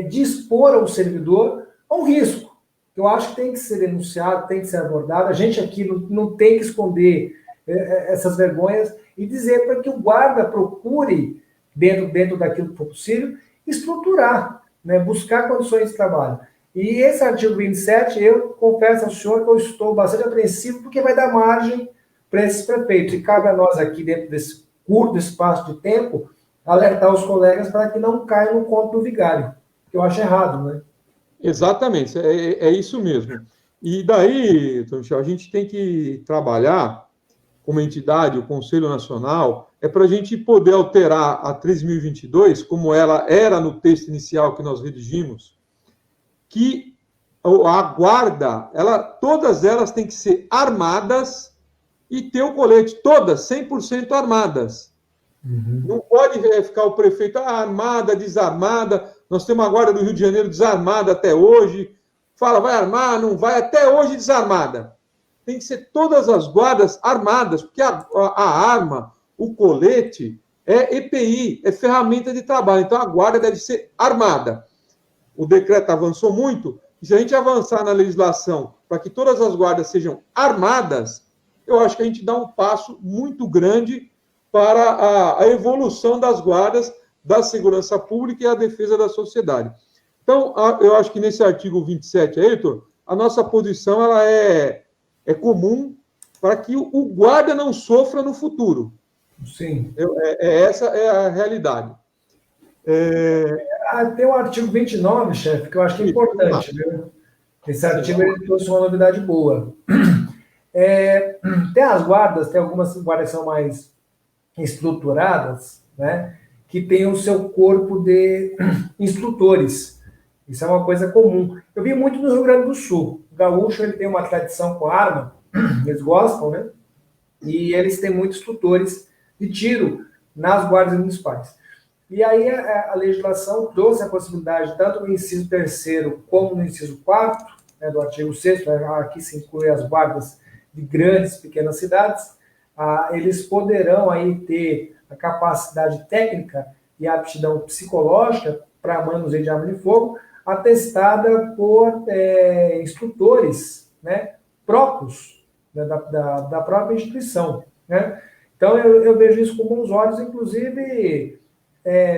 Speaker 1: de expor ao servidor a um risco. Eu acho que tem que ser denunciado, tem que ser abordado. A gente aqui não tem que esconder essas vergonhas e dizer para que o guarda procure, dentro daquilo que for possível, estruturar, né, buscar condições de trabalho. E esse artigo 27, eu confesso ao senhor que eu estou bastante apreensivo, porque vai dar margem para esses prefeitos. E cabe a nós aqui, dentro desse curto espaço de tempo, alertar os colegas para que não caiam no conto do vigário, que eu acho errado, né?
Speaker 2: Exatamente, é isso mesmo. E daí, Michel, a gente tem que trabalhar como entidade, o Conselho Nacional, para a gente poder alterar a 3.022, como ela era no texto inicial que nós redigimos, que a guarda, todas elas têm que ser armadas e ter o colete, todas 100% armadas. Uhum. Não pode ficar o prefeito armada, desarmada. Nós temos uma guarda do Rio de Janeiro desarmada até hoje. Fala, vai armar, não vai, até hoje desarmada. Tem que ser todas as guardas armadas, porque a arma, o colete, é EPI, é ferramenta de trabalho. Então a guarda deve ser armada. O decreto avançou muito, e se a gente avançar na legislação para que todas as guardas sejam armadas, eu acho que a gente dá um passo muito grande para a evolução das guardas, da segurança pública e a defesa da sociedade. Então, eu acho que nesse artigo 27 aí, Heitor, a nossa posição ela é comum para que o guarda não sofra no futuro.
Speaker 1: Sim.
Speaker 2: Essa é a realidade.
Speaker 1: Tem o artigo 29, chefe, que eu acho que é importante, viu? Esse artigo ele trouxe uma novidade boa. Tem as guardas, tem algumas guardas que são mais estruturadas, né? Que tem o seu corpo de instrutores. Isso é uma coisa comum. Eu vi muito no Rio Grande do Sul. O gaúcho ele tem uma tradição com arma, eles gostam, né? E eles têm muitos instrutores de tiro nas guardas municipais. E aí a legislação trouxe a possibilidade, tanto no inciso 3º como no inciso 4º, né, do artigo 6º, aqui se inclui as guardas de grandes e pequenas cidades, eles poderão aí ter a capacidade técnica e a aptidão psicológica para manuseio de arma de fogo, atestada por instrutores, né, próprios né, da própria instituição, né? Então, eu vejo isso com bons olhos, inclusive,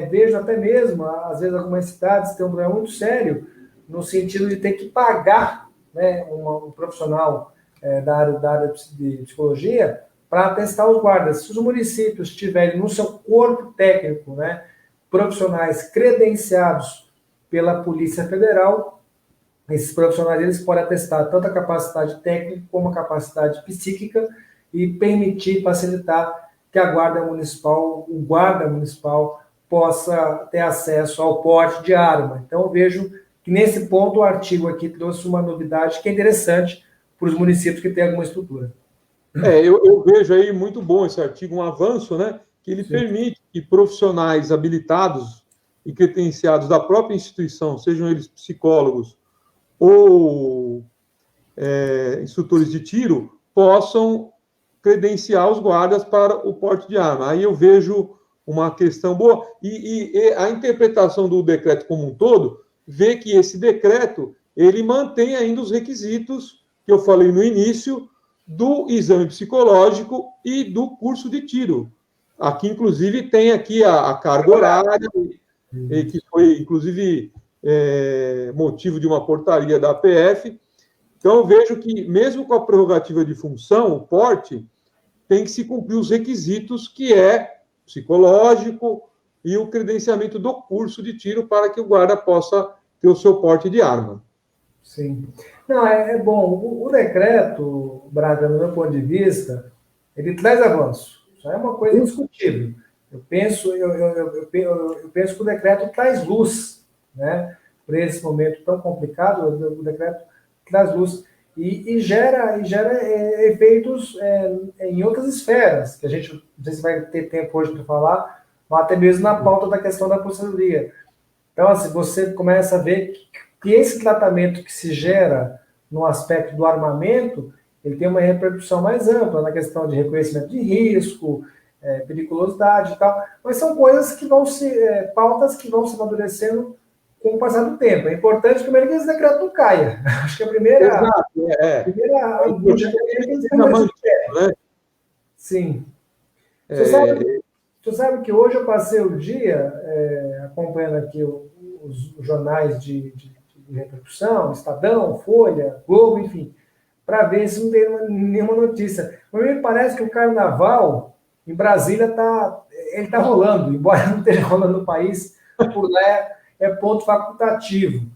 Speaker 1: vejo até mesmo, às vezes, algumas cidades têm um problema muito sério, no sentido de ter que pagar, né, um profissional da área de psicologia para atestar os guardas. Se os municípios tiverem no seu corpo técnico, né, profissionais credenciados pela Polícia Federal, esses profissionais eles podem atestar tanto a capacidade técnica como a capacidade psíquica e permitir, facilitar que o guarda municipal possa ter acesso ao porte de arma. Então, eu vejo que nesse ponto o artigo aqui trouxe uma novidade que é interessante para os municípios que têm alguma estrutura.
Speaker 2: Eu vejo aí muito bom esse artigo, um avanço, né? Que ele permite que profissionais habilitados e credenciados da própria instituição, sejam eles psicólogos ou instrutores de tiro, possam credenciar os guardas para o porte de arma. Aí eu vejo uma questão boa. E a interpretação do decreto como um todo vê que esse decreto ele mantém ainda os requisitos que eu falei no início do exame psicológico e do curso de tiro. Aqui, inclusive, tem aqui a carga horária, que foi, inclusive, motivo de uma portaria da APF. Então, eu vejo que, mesmo com a prerrogativa de função, o porte, tem que se cumprir os requisitos, que é psicológico e o credenciamento do curso de tiro para que o guarda possa ter o seu porte de arma.
Speaker 1: Sim. Não, é bom. O decreto, Braga, do meu ponto de vista, ele traz avanço. Isso é uma coisa indiscutível. Eu penso que o decreto traz luz, né? Por esse momento tão complicado, o decreto traz luz e gera efeitos em outras esferas, que a gente não sei se vai ter tempo hoje para falar, mas até mesmo na pauta da questão da aposentadoria. Então, assim, você começa a ver que esse tratamento que se gera no aspecto do armamento, ele tem uma repercussão mais ampla na questão de reconhecimento de risco, periculosidade e tal, mas são coisas que vão pautas que vão se amadurecendo com o passar do tempo. É importante primeiro que esse decreto não caia. Acho que a primeira angústia é que esse decreto né? Sim. Você sabe que hoje eu passei o dia acompanhando aqui os jornais de repercussão, Estadão, Folha, Globo, enfim, para ver se não tem nenhuma notícia. Mas me parece que o carnaval em Brasília está rolando, embora não esteja rolando no país, por lá é ponto facultativo.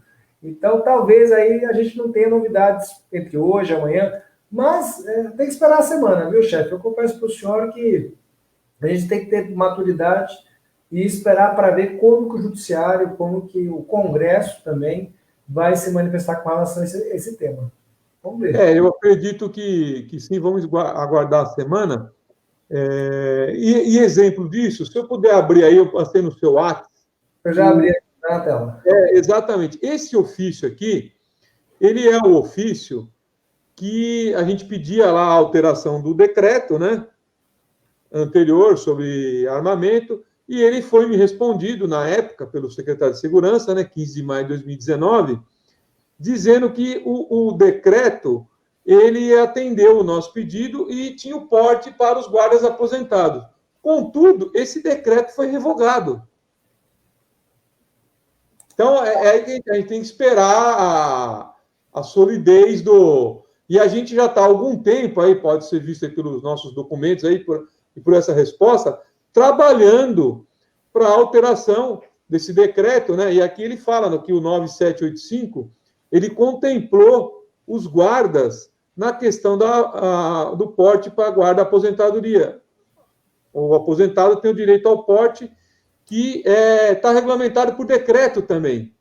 Speaker 1: Então, talvez aí a gente não tenha novidades entre hoje e amanhã, mas tem que esperar a semana, viu, chefe? Eu confesso para o senhor que a gente tem que ter maturidade e esperar para ver como que o Judiciário, como que o Congresso também vai se manifestar com relação a esse tema. Vamos ver.
Speaker 2: Eu acredito que sim, vamos aguardar a semana. E exemplo disso, se eu puder abrir aí, eu passei no seu WhatsApp.
Speaker 1: Eu já abri aqui na tela.
Speaker 2: Exatamente. Esse ofício aqui, ele é o ofício que a gente pedia lá a alteração do decreto, né, anterior sobre armamento, e ele foi me respondido na época pelo secretário de Segurança, né, 15 de maio de 2019, dizendo que o decreto ele atendeu o nosso pedido e tinha o porte para os guardas aposentados. Contudo, esse decreto foi revogado. Então, a gente tem que esperar a solidez do... E a gente já está há algum tempo, aí pode ser visto aí pelos nossos documentos, aí, e por essa resposta, trabalhando para a alteração desse decreto, né? E aqui ele fala que o 9785, ele contemplou os guardas na questão do porte para a guarda aposentadoria. O aposentado tem o direito ao porte que está regulamentado por decreto também.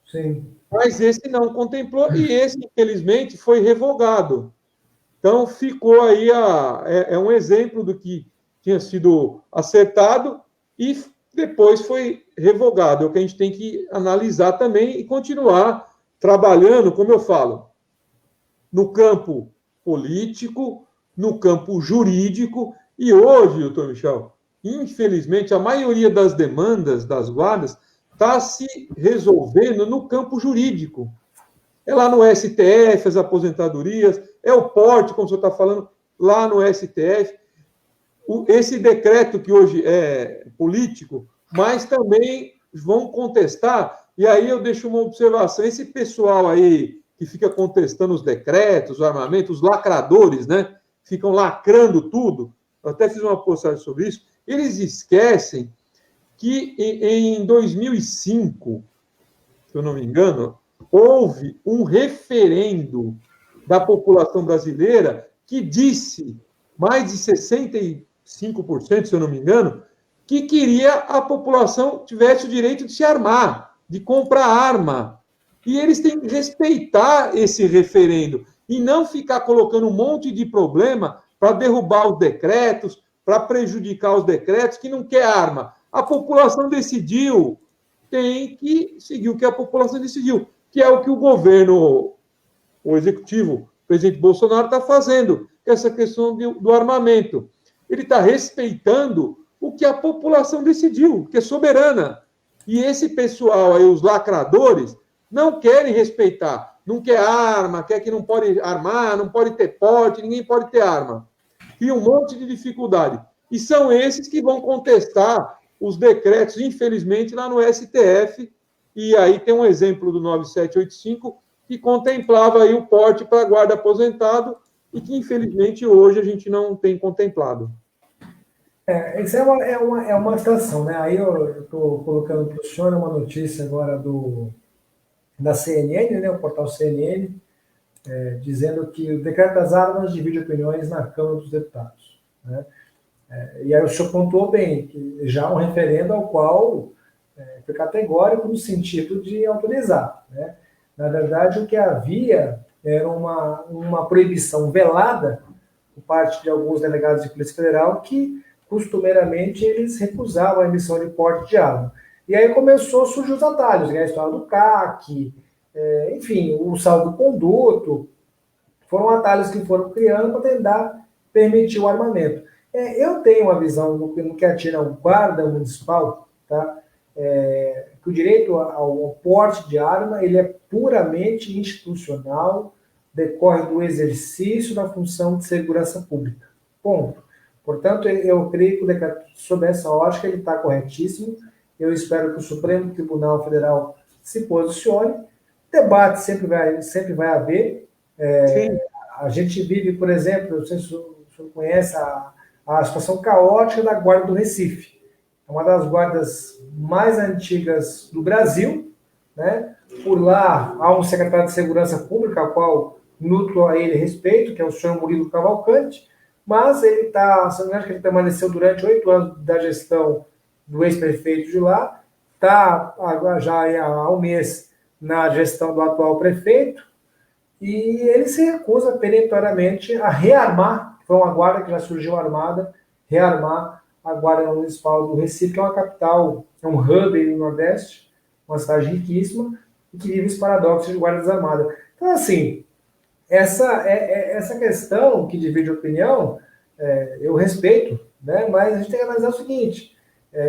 Speaker 1: Sim.
Speaker 2: Mas esse não contemplou e esse, infelizmente, foi revogado. Então, ficou aí, um exemplo do que tinha sido acertado e depois foi revogado. É o que a gente tem que analisar também e continuar trabalhando, como eu falo, no campo político, no campo jurídico. E hoje, doutor Michel, infelizmente, a maioria das demandas das guardas está se resolvendo no campo jurídico. É lá no STF, as aposentadorias, é o porte, como o senhor está falando, lá no STF. Esse decreto que hoje é político, mas também vão contestar, e aí eu deixo uma observação, esse pessoal aí que fica contestando os decretos, o armamento, os lacradores, né, ficam lacrando tudo, eu até fiz uma postagem sobre isso, eles esquecem que em 2005, se eu não me engano, houve um referendo da população brasileira que disse, mais de 65%, se eu não me engano, que queria a população tivesse o direito de se armar, de comprar arma. E eles têm que respeitar esse referendo e não ficar colocando um monte de problema para derrubar os decretos, para prejudicar os decretos, que não quer arma. A população decidiu, tem que seguir o que a população decidiu, que é o que o governo, o executivo, o presidente Bolsonaro está fazendo, que é essa questão do armamento. Ele está respeitando o que a população decidiu, que é soberana. E esse pessoal aí, os lacradores, não querem respeitar. Não quer arma, quer que não pode armar, não pode ter porte, ninguém pode ter arma. Cria um monte de dificuldade. E são esses que vão contestar os decretos, infelizmente, lá no STF. E aí tem um exemplo do 9785, que contemplava aí o porte para guarda aposentado e que, infelizmente, hoje a gente não tem contemplado.
Speaker 1: Isso é uma situação, né? Aí eu estou colocando para o senhor uma notícia agora da CNN, né, o portal CNN, dizendo que o decreto das armas divide opiniões na Câmara dos Deputados. Né? E aí o senhor pontuou bem, que já um referendo ao qual foi categórico no sentido de autorizar. Né? Na verdade, o que havia era uma proibição velada por parte de alguns delegados de Polícia Federal que, costumeiramente, eles recusavam a emissão de porte de arma. E aí começou a surgir os atalhos, né? A história do CAC, enfim, o salvo-conduto, foram atalhos que foram criando para tentar permitir o armamento. Eu tenho uma visão no que atira o guarda municipal, tá? Que o direito ao porte de arma ele é puramente institucional, decorre do exercício da função de segurança pública. Ponto. Portanto, eu creio que o decreto, sob essa ótica, ele está corretíssimo. Eu espero que o Supremo Tribunal Federal se posicione. Debate sempre vai haver. A gente vive, por exemplo, não sei se o senhor conhece a situação caótica da Guarda do Recife. É uma das guardas mais antigas do Brasil. Né? Por lá há um secretário de Segurança Pública, ao qual nutro a ele respeito, que é o senhor Murilo Cavalcante, mas ele ele permaneceu durante 8 anos da gestão do ex-prefeito de lá, está já há um mês na gestão do atual prefeito, e ele se recusa peremptoriamente a rearmar, foi uma guarda que já surgiu armada, rearmar a Guarda Municipal do Recife, que é uma capital, é um hub aí no Nordeste, uma cidade riquíssima, e que vive os paradoxos de guardas armadas. Então, assim, essa questão que divide opinião, eu respeito, né? Mas a gente tem que analisar o seguinte,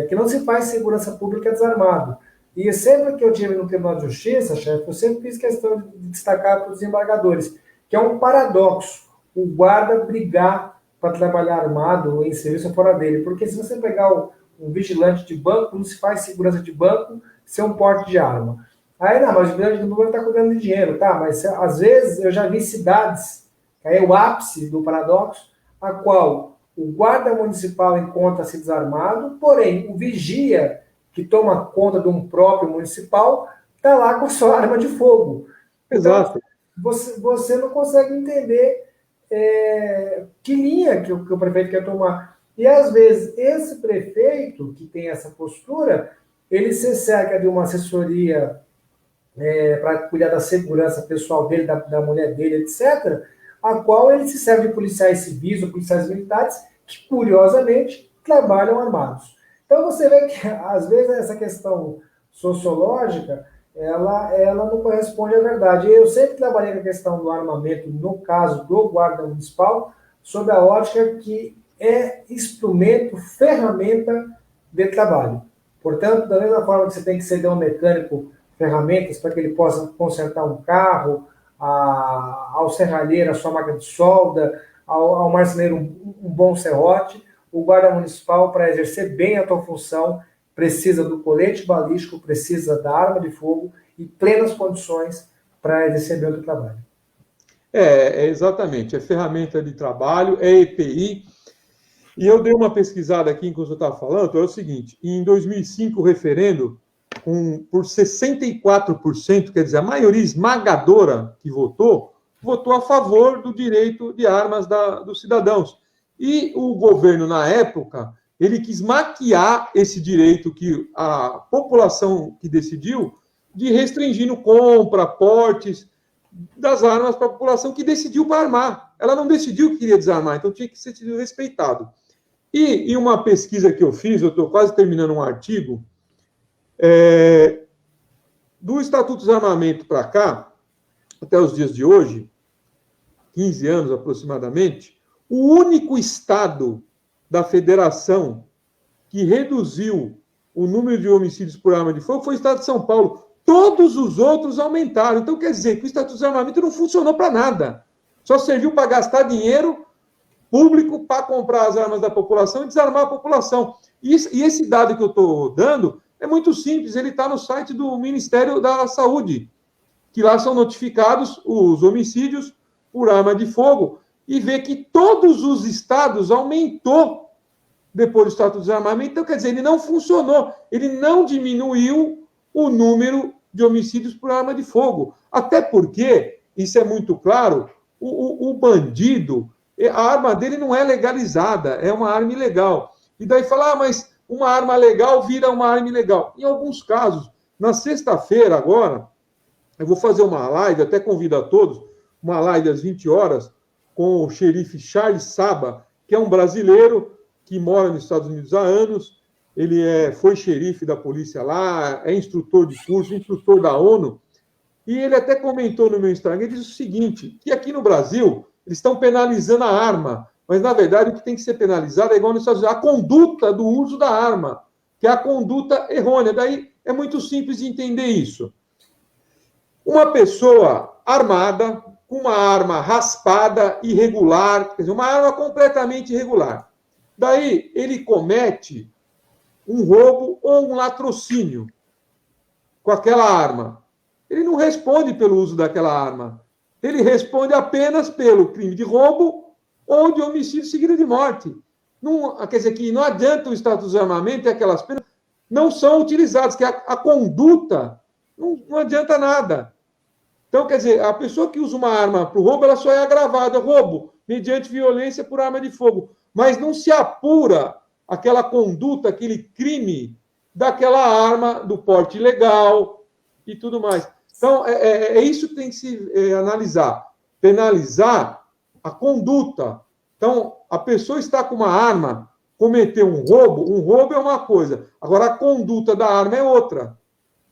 Speaker 1: que não se faz segurança pública desarmado. E sempre que eu tive no Tribunal de Justiça, chefe, eu sempre fiz questão de destacar para os desembargadores, que é um paradoxo o guarda brigar para trabalhar armado em serviço fora dele. Porque se você pegar um vigilante de banco, não se faz segurança de banco ser um porte de arma. Aí, não, mas o vigilante do banco está cuidando de dinheiro, tá? Mas às vezes eu já vi cidades, que aí é o ápice do paradoxo, a qual o guarda municipal encontra-se desarmado, porém o vigia que toma conta de um próprio municipal está lá com sua arma de fogo.
Speaker 2: Exato.
Speaker 1: Então, você não consegue entender que linha que o prefeito quer tomar. E, às vezes, esse prefeito que tem essa postura, ele se cerca de uma assessoria para cuidar da segurança pessoal dele, da mulher dele, etc., a qual ele se serve de policiais civis ou policiais militares que, curiosamente, trabalham armados. Então, você vê que, às vezes, essa questão sociológica, ela não corresponde à verdade. Eu sempre trabalhei na questão do armamento, no caso do guarda municipal, sob a ótica que é instrumento, ferramenta de trabalho. Portanto, da mesma forma que você tem que ceder um mecânico ferramentas para que ele possa consertar um carro, ao serralheiro a sua máquina de solda, ao marceneiro um bom serrote. O guarda municipal, para exercer bem a sua função, precisa do colete balístico, precisa da arma de fogo e plenas condições para exercer bem o trabalho.
Speaker 2: Exatamente. É ferramenta de trabalho, é EPI. E eu dei uma pesquisada aqui enquanto eu estava falando, é o seguinte, em 2005 o referendo, por 64%, quer dizer, a maioria esmagadora que votou a favor do direito de armas dos cidadãos. E o governo, na época, ele quis maquiar esse direito que a população que decidiu, de restringindo compra, portes das armas para a população que decidiu para armar. Ela não decidiu que queria desarmar, então tinha que ser respeitado. E em uma pesquisa que eu fiz, eu estou quase terminando um artigo, do Estatuto do Desarmamento para cá, até os dias de hoje, 15 anos aproximadamente, o único estado da federação que reduziu o número de homicídios por arma de fogo foi o estado de São Paulo. Todos os outros aumentaram. Então, quer dizer que o Estatuto do Desarmamento não funcionou para nada. Só serviu para gastar dinheiro público para comprar as armas da população e desarmar a população. E esse dado que eu estou dando é muito simples, ele está no site do Ministério da Saúde, que lá são notificados os homicídios por arma de fogo, e vê que todos os estados aumentou depois do Estatuto do Desarmamento. Então, quer dizer, ele não funcionou, ele não diminuiu o número de homicídios por arma de fogo. Até porque, isso é muito claro, o bandido, a arma dele não é legalizada, é uma arma ilegal. E daí fala, mas uma arma legal vira uma arma ilegal. Em alguns casos, na sexta-feira agora, eu vou fazer uma live, até convido a todos, uma live às 20 horas, com o xerife Charles Saba, que é um brasileiro que mora nos Estados Unidos há anos. Ele foi xerife da polícia lá, é instrutor de curso, instrutor da ONU. E ele até comentou no meu Instagram, ele diz o seguinte, que aqui no Brasil, eles estão penalizando a arma, mas, na verdade, o que tem que ser penalizado é igual nos Estados Unidos, a conduta do uso da arma, que é a conduta errônea. Daí é muito simples de entender isso. Uma pessoa armada, com uma arma raspada, irregular, quer dizer, uma arma completamente irregular. Daí ele comete um roubo ou um latrocínio com aquela arma. Ele não responde pelo uso daquela arma. Ele responde apenas pelo crime de roubo ou de homicídio seguido de morte. Não, quer dizer que não adianta o Estatuto do Desarmamento e aquelas penas não são utilizadas, que a conduta não adianta nada. Então, quer dizer, a pessoa que usa uma arma para o roubo, ela só é agravada, roubo, mediante violência por arma de fogo. Mas não se apura aquela conduta, aquele crime daquela arma, do porte ilegal e tudo mais. Então, é isso que tem que se analisar. Penalizar a conduta. Então, a pessoa está com uma arma, cometeu um roubo é uma coisa. Agora, a conduta da arma é outra.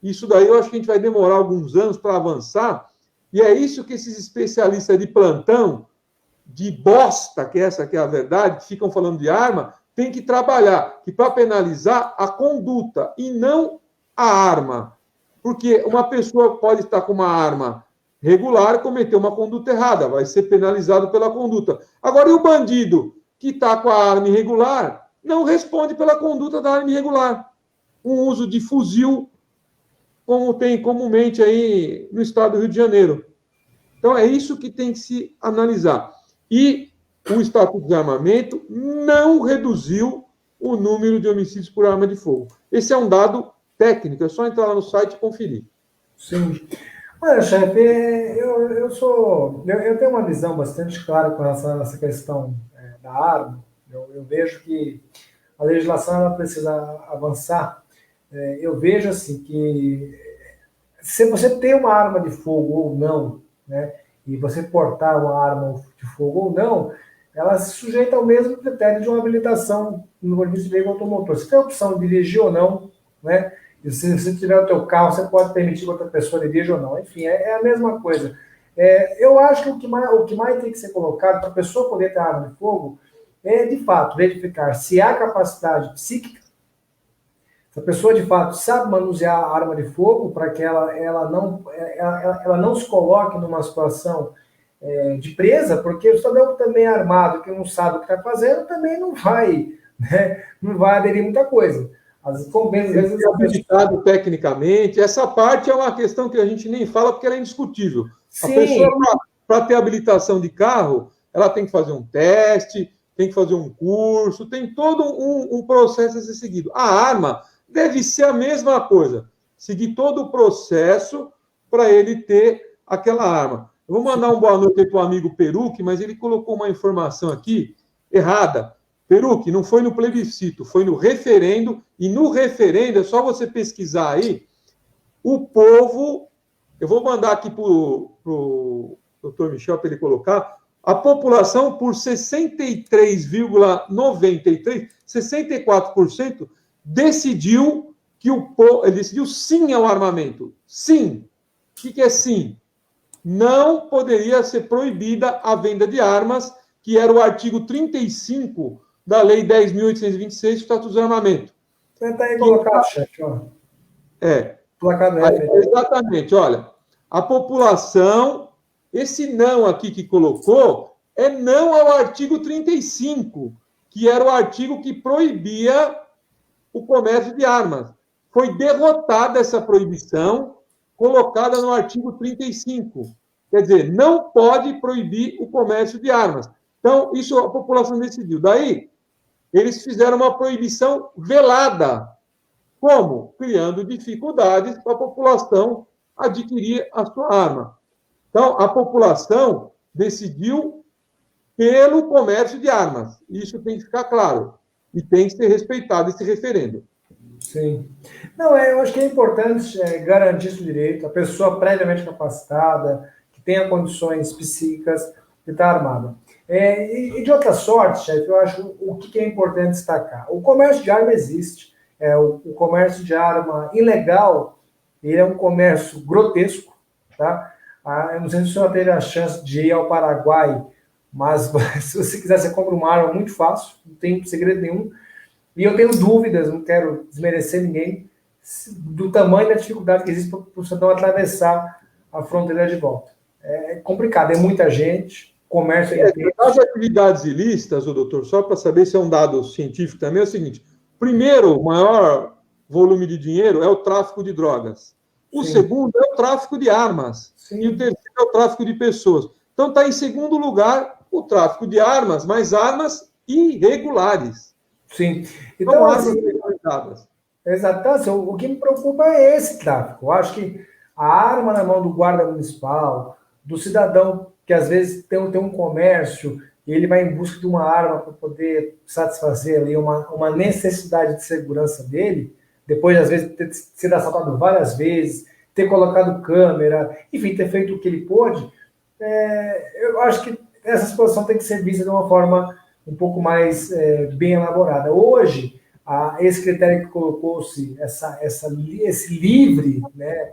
Speaker 2: Isso daí eu acho que a gente vai demorar alguns anos para avançar, e é isso que esses especialistas de plantão, de bosta, que essa que é a verdade, que ficam falando de arma, tem que trabalhar, que para penalizar a conduta e não a arma. Porque uma pessoa pode estar com uma arma regular e cometer uma conduta errada, vai ser penalizado pela conduta. Agora, e o bandido que está com a arma irregular, não responde pela conduta da arma irregular. Um uso de fuzil, como tem comumente aí no estado do Rio de Janeiro. Então, é isso que tem que se analisar. E o Estatuto do Desarmamento não reduziu o número de homicídios por arma de fogo. Esse é um dado técnico, é só entrar lá no site e conferir.
Speaker 1: Sim. Olha, chefe, eu tenho uma visão bastante clara com essa questão da arma. Eu vejo que a legislação ela precisa avançar. Eu vejo assim que se você tem uma arma de fogo ou não, né, e você portar uma arma de fogo ou não, ela se sujeita ao mesmo critério de uma habilitação no serviço de veículo automotor. Você tem a opção de dirigir ou não, né? E se você tiver o teu carro, você pode permitir que outra pessoa dirija ou não. Enfim, é a mesma coisa. Eu acho que o que mais tem que ser colocado para a pessoa poder ter arma de fogo é, de fato, verificar se há capacidade psíquica, Se a pessoa, de fato, sabe manusear a arma de fogo para que ela não se coloque numa situação de presa, porque o cidadão que também é armado, que não sabe o que está fazendo, também não vai, né, não vai aderir muita coisa. Às vezes
Speaker 2: habilitado tecnicamente, essa parte é uma questão que a gente nem fala porque ela é indiscutível.
Speaker 1: Sim.
Speaker 2: A pessoa, para ter habilitação de carro, ela tem que fazer um teste, tem que fazer um curso, tem todo um processo a ser seguido. A arma deve ser a mesma coisa, seguir todo o processo para ele ter aquela arma. Eu vou mandar uma boa noite para o amigo Peruque, mas ele colocou uma informação aqui errada. Peruque, não foi no plebiscito, foi no referendo, e no referendo, é só você pesquisar aí, o povo, eu vou mandar aqui para o doutor Michel para ele colocar, a população, por 63,93%, 64%, decidiu que o povo, ele decidiu sim ao armamento. Sim. O que é sim? Não poderia ser proibida a venda de armas, que era o artigo 35 da Lei 10.826, do Estatuto do Armamento.
Speaker 1: Tenta aí colocar, chefe, ó.
Speaker 2: Placado exatamente, olha. A população, esse não aqui que colocou, é não ao artigo 35, que era o artigo que proibia o comércio de armas. Foi derrotada essa proibição, colocada no artigo 35. Quer dizer, não pode proibir o comércio de armas. Então, isso a população decidiu. Daí, eles fizeram uma proibição velada. Como? Criando dificuldades para a população adquirir a sua arma. Então, a população decidiu pelo comércio de armas. Isso tem que ficar claro. E tem que ser respeitado esse referendo.
Speaker 1: Sim. Não, eu acho que é importante garantir esse direito, a pessoa previamente capacitada, que tenha condições psíquicas de estar armada. E de outra sorte, chefe, eu acho o que é importante destacar. O comércio de arma existe. O comércio de arma ilegal, ele é um comércio grotesco, tá? Eu não sei se o senhor teve a chance de ir ao Paraguai, mas se você quiser, você compra uma arma muito fácil, não tem segredo nenhum. E eu tenho dúvidas, não quero desmerecer ninguém, do tamanho da dificuldade que existe para o cidadão atravessar a fronteira de volta. É complicado, é muita gente, comércio...
Speaker 2: As atividades ilícitas, doutor, só para saber se é um dado científico também, é o seguinte: primeiro, o maior volume de dinheiro é o tráfico de drogas. O segundo é o tráfico de armas. Sim. E o terceiro é o tráfico de pessoas. Então, está em segundo lugar o tráfico de armas, mas armas irregulares.
Speaker 1: Sim. Então,
Speaker 2: armas regularizadas.
Speaker 1: Exato. O que me preocupa é esse tráfico. Eu acho que a arma na mão do guarda municipal, do cidadão que às vezes tem um comércio e ele vai em busca de uma arma para poder satisfazer ali uma necessidade de segurança dele, depois, às vezes, ter sido assaltado várias vezes, ter colocado câmera, enfim, ter feito o que ele pôde, eu acho que essa situação tem que ser vista de uma forma um pouco mais bem elaborada. Hoje, esse critério que colocou-se, esse livre, né,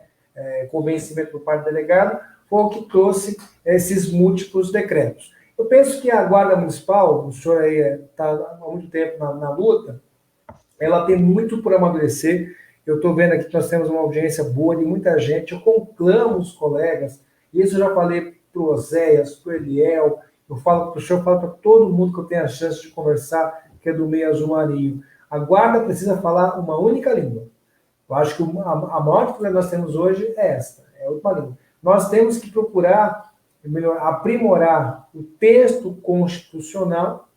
Speaker 1: convencimento por parte do delegado, foi o que trouxe esses múltiplos decretos. Eu penso que a Guarda Municipal, o senhor aí está há muito tempo na luta, ela tem muito por amadurecer. Eu estou vendo aqui que nós temos uma audiência boa de muita gente. Eu conclamo os colegas, e isso eu já falei para o Oséias, para o Eliel, eu falo para o senhor, falo para todo mundo que eu tenho a chance de conversar, que é do meio azul marinho. A Guarda precisa falar uma única língua. Eu acho que a maior dificuldade que nós temos hoje é esta, é a última língua. Nós temos que procurar aprimorar o texto constitucional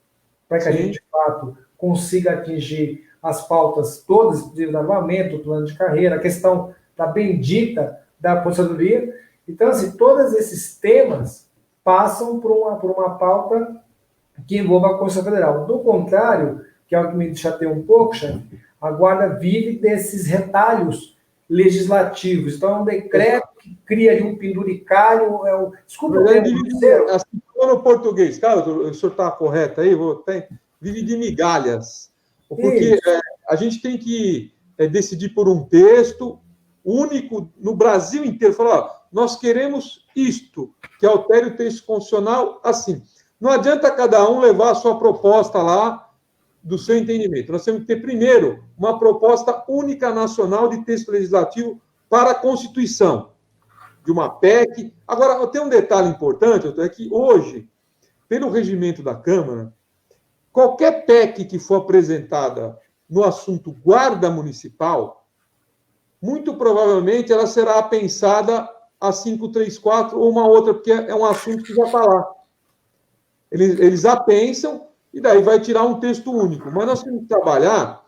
Speaker 1: para que a gente, de fato, consiga atingir as pautas todas, inclusive do armamento, do plano de carreira, a questão da bendita da aposentadoria. Então, assim, todos esses temas passam por uma pauta que envolva a Constituição Federal. Do contrário, que é o que me chateia um pouco, chefe, a Guarda vive desses retalhos legislativos. Então, é um decreto que cria ali um penduricalho. Desculpa,
Speaker 2: assim, no português, cara, o senhor está correto aí? Vive de migalhas. Porque a gente tem que decidir por um texto único no Brasil inteiro. Falar, nós queremos isto, que altere o texto constitucional assim. Não adianta cada um levar a sua proposta lá do seu entendimento? Nós temos que ter, primeiro, uma proposta única nacional de texto legislativo para a Constituição, de uma PEC. Agora, tem um detalhe importante, é que hoje, pelo regimento da Câmara, qualquer PEC que for apresentada no assunto guarda municipal, muito provavelmente ela será pensada a 534 ou uma outra, porque é um assunto que já está lá. Eles a pensam e daí vai tirar um texto único. Mas nós temos que trabalhar,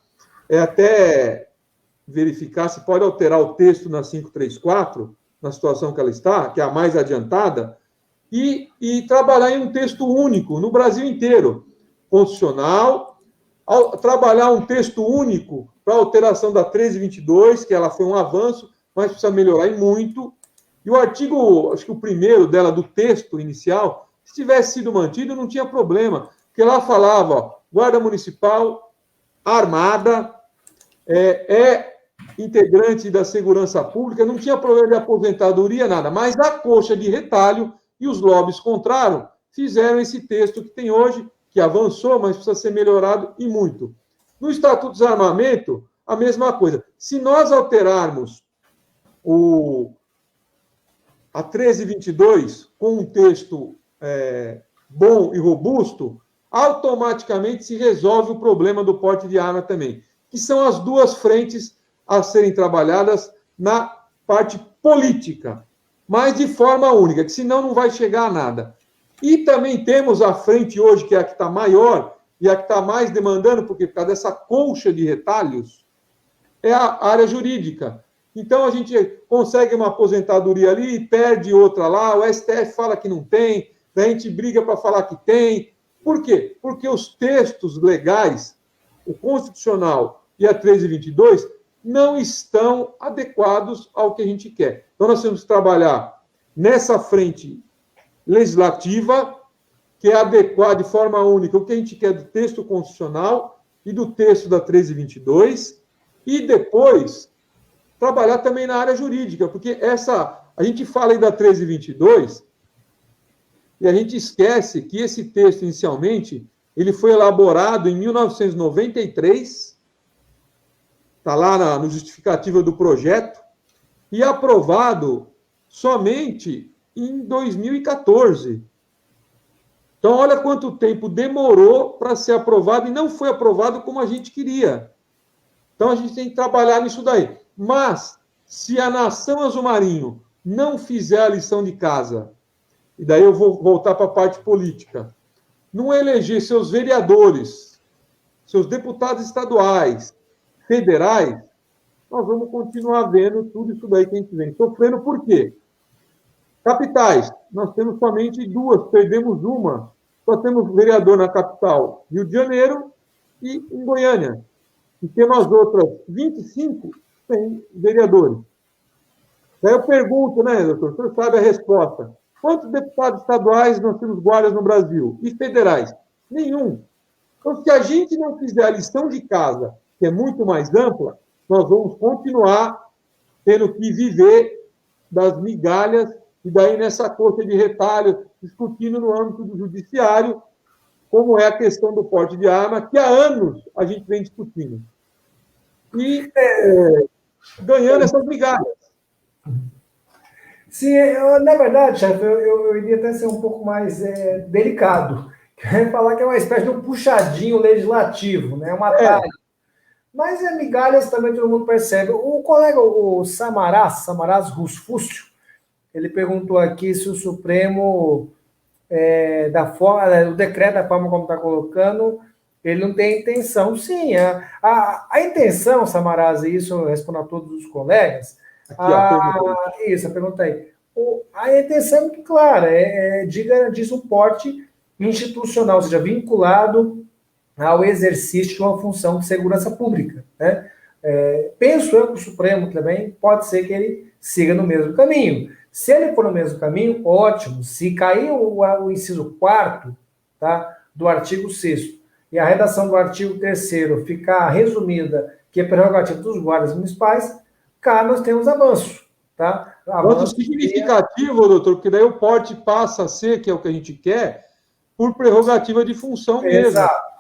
Speaker 2: até verificar se pode alterar o texto na 534, na situação que ela está, que é a mais adiantada, e trabalhar em um texto único no Brasil inteiro, constitucional, trabalhar um texto único para a alteração da 1322, que ela foi um avanço, mas precisa melhorar e muito. E o artigo, acho que o primeiro dela, do texto inicial, se tivesse sido mantido, não tinha problema, porque lá falava, ó, Guarda Municipal armada, integrante da segurança pública, não tinha problema de aposentadoria, nada, mas a coxa de retalho e os lobbies contrários fizeram esse texto que tem hoje, que avançou, mas precisa ser melhorado e muito. No Estatuto de Desarmamento, a mesma coisa. Se nós alterarmos a 1322 com um texto bom e robusto, automaticamente se resolve o problema do porte de arma também, que são as duas frentes a serem trabalhadas na parte política, mas de forma única, que senão não vai chegar a nada. E também temos a frente hoje, que é a que está maior e a que está mais demandando, porque por causa dessa colcha de retalhos, é a área jurídica. Então, a gente consegue uma aposentadoria ali e perde outra lá, o STF fala que não tem, a gente briga para falar que tem. Por quê? Porque os textos legais, o constitucional e a 1322, não estão adequados ao que a gente quer. Então, nós temos que trabalhar nessa frente legislativa, que é adequar de forma única o que a gente quer do texto constitucional e do texto da 1322, e depois trabalhar também na área jurídica, porque a gente fala aí da 1322 e a gente esquece que esse texto, inicialmente, ele foi elaborado em 1993, está lá no justificativo do projeto, e aprovado somente em 2014. Então, olha quanto tempo demorou para ser aprovado e não foi aprovado como a gente queria. Então, a gente tem que trabalhar nisso daí. Mas, se a nação Azul Marinho não fizer a lição de casa, e daí eu vou voltar para a parte política, não eleger seus vereadores, seus deputados estaduais, federais, nós vamos continuar vendo tudo isso daí que a gente vem sofrendo. Por quê? Capitais, nós temos somente duas, perdemos uma. Só temos vereador na capital, Rio de Janeiro, e em Goiânia. E temos as outras 25 sem vereadores. Daí eu pergunto, né, doutor? O senhor sabe a resposta. Quantos deputados estaduais nós temos guardas no Brasil? E federais? Nenhum. Então, se a gente não fizer a lição de casa, que é muito mais ampla, nós vamos continuar tendo que viver das migalhas e daí nessa coxa de retalho, discutindo no âmbito do judiciário, como é a questão do porte de arma, que há anos a gente vem discutindo. E ganhando essas migalhas.
Speaker 1: Sim, na verdade, chefe, eu iria até ser um pouco mais delicado. Quero falar que é uma espécie de um puxadinho legislativo, né? Uma atalho. Mas migalhas também todo mundo percebe. O colega, o Samaras Rusfúcio, ele perguntou aqui se o Supremo, o decreto, da forma como está colocando, ele não tem intenção. Sim, a intenção, Samaras, e isso eu respondo a todos os colegas. Isso, a pergunta aí. A intenção, claro, é de garantir suporte institucional, ou seja, vinculado ao exercício de uma função de segurança pública, né? Penso eu que o Supremo também pode ser que ele siga no mesmo caminho. Se ele for no mesmo caminho, ótimo. Se cair o inciso 4º, tá, do artigo 6º e a redação do artigo 3º ficar resumida, que é prerrogativa dos guardas municipais, cá nós temos avanço. Tá?
Speaker 2: Avanço significativo, doutor, porque daí o porte passa a ser, que é o que a gente quer, por prerrogativa de função mesmo.
Speaker 1: Exato.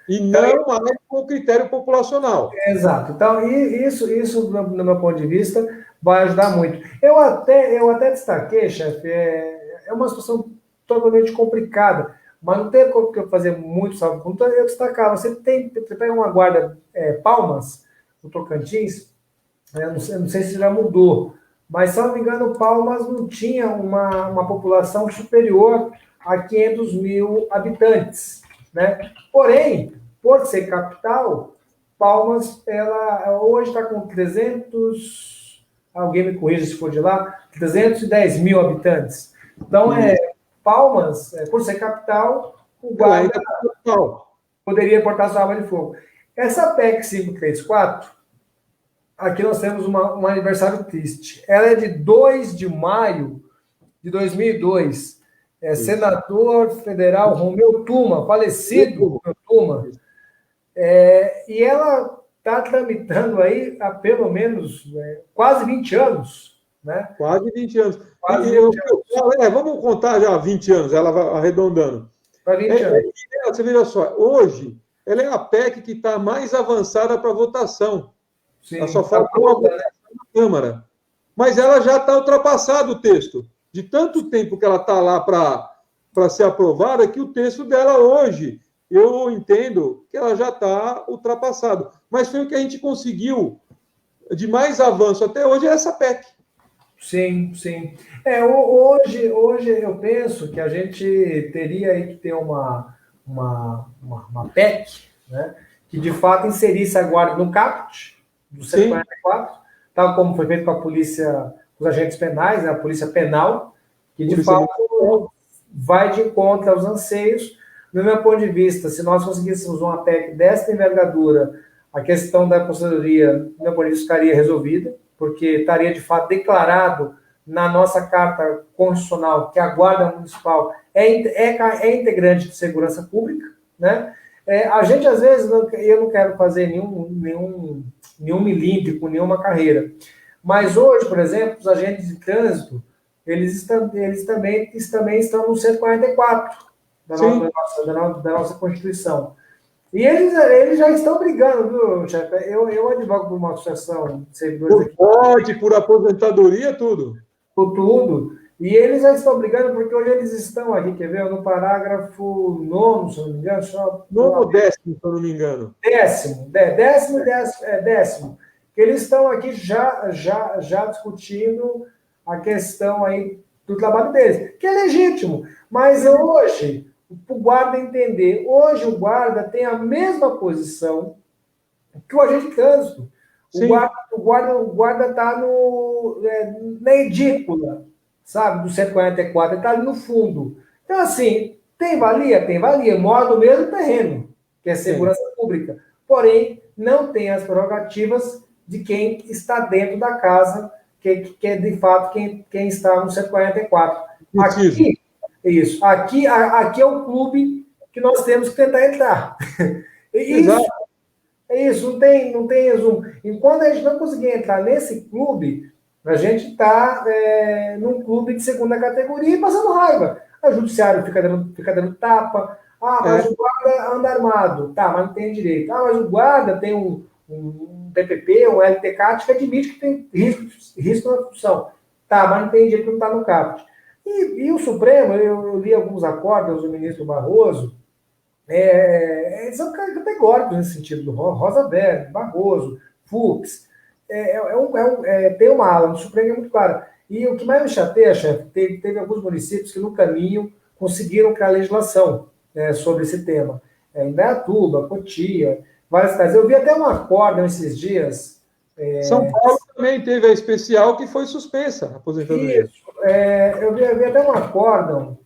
Speaker 2: E não mais com o critério populacional.
Speaker 1: Exato. Então, isso no meu ponto de vista, vai ajudar muito. Eu até destaquei, chefe, é uma situação totalmente complicada, mas não tem como eu fazer muito salvo-conduto. Eu destacava, você pega uma guarda Palmas, no Tocantins, eu não sei se já mudou, mas, se não me engano, Palmas não tinha uma população superior a 500 mil habitantes, né? Porém, por ser capital, Palmas, ela hoje está com 300, alguém me corrija se for de lá, 310 mil habitantes. Então, Palmas, por ser capital, o guarda poderia portar sua arma de fogo. Essa PEC 534, aqui nós temos um aniversário triste. Ela é de 2 de maio de 2002. Senador federal Romeu Tuma, falecido Romeu Tuma. E ela está tramitando aí há pelo menos quase 20 anos. Né?
Speaker 2: Quase 20 anos. Quase 20 anos. Vamos contar já 20 anos, ela vai arredondando.
Speaker 1: Para 20 anos.
Speaker 2: Você veja só, hoje, ela é a PEC que está mais avançada para votação. Sim, ela só falta uma votação na Câmara. Mas ela já está ultrapassado o texto. De tanto tempo que ela está lá para ser aprovada, que o texto dela hoje, eu entendo que ela já está ultrapassado. Mas foi o que a gente conseguiu de mais avanço até hoje, é essa PEC.
Speaker 1: Sim, sim. Hoje eu penso que a gente teria aí que ter uma PEC, né, que de fato inserisse a guarda no caput do 144, tal como foi feito com a polícia, com os agentes penais, né, a polícia penal, que de fato vai de encontro aos anseios. No meu ponto de vista, se nós conseguíssemos uma PEC dessa envergadura, a questão da aposentadoria, no meu ponto de vista, ficaria resolvida, porque estaria de fato declarado na nossa Carta Constitucional que a Guarda Municipal é integrante de segurança pública, né? A gente, às vezes, eu não quero fazer nenhum milímetro, nenhuma carreira, mas hoje, por exemplo, os agentes de trânsito, eles também estão no 144 da nossa Constituição. E eles já estão brigando, viu, chefe? Eu advogo por uma associação de servidores aqui.
Speaker 2: Por aposentadoria, tudo.
Speaker 1: Por tudo. E eles já estão brigando porque hoje eles estão aqui, quer ver? No parágrafo 9, se não me engano.
Speaker 2: 9 ou 10º, se eu não me engano.
Speaker 1: 10º. Que eles estão aqui já discutindo a questão aí do trabalho deles, que é legítimo. Mas hoje, o guarda entender, hoje o guarda tem a mesma posição que o agente de trânsito. O guarda está na edícula, sabe, do 144, ele está ali no fundo. Então, assim, tem valia? Tem valia. Mora no mesmo terreno, que é segurança pública. Porém, não tem as prerrogativas de quem está dentro da casa, que é de fato quem está no 144. Aqui, isso. Aqui é o clube que nós temos que tentar entrar. Isso, não tem resumo. Enquanto a gente não conseguir entrar nesse clube, a gente está num clube de segunda categoria e passando raiva. O judiciário fica dando tapa. Mas o guarda anda armado. Tá, mas não tem direito. Mas o guarda tem um PPP, um LTCAT, que admite que tem risco na função. Tá, mas não tem direito, não está no caput. E o Supremo, eu li alguns acordos do ministro Barroso, são categóricos nesse sentido, Rosa Weber, Barroso, Fux, tem uma ala no Supremo que é muito clara. E o que mais me chateia, chefe, teve alguns municípios que no caminho conseguiram criar legislação sobre esse tema. Indaiatuba, Cotia, várias cidades. Eu vi até um acórdão esses dias.
Speaker 2: São Paulo também teve a especial que foi suspensa, a aposentadoria.
Speaker 1: Isso. Eu vi até um acórdão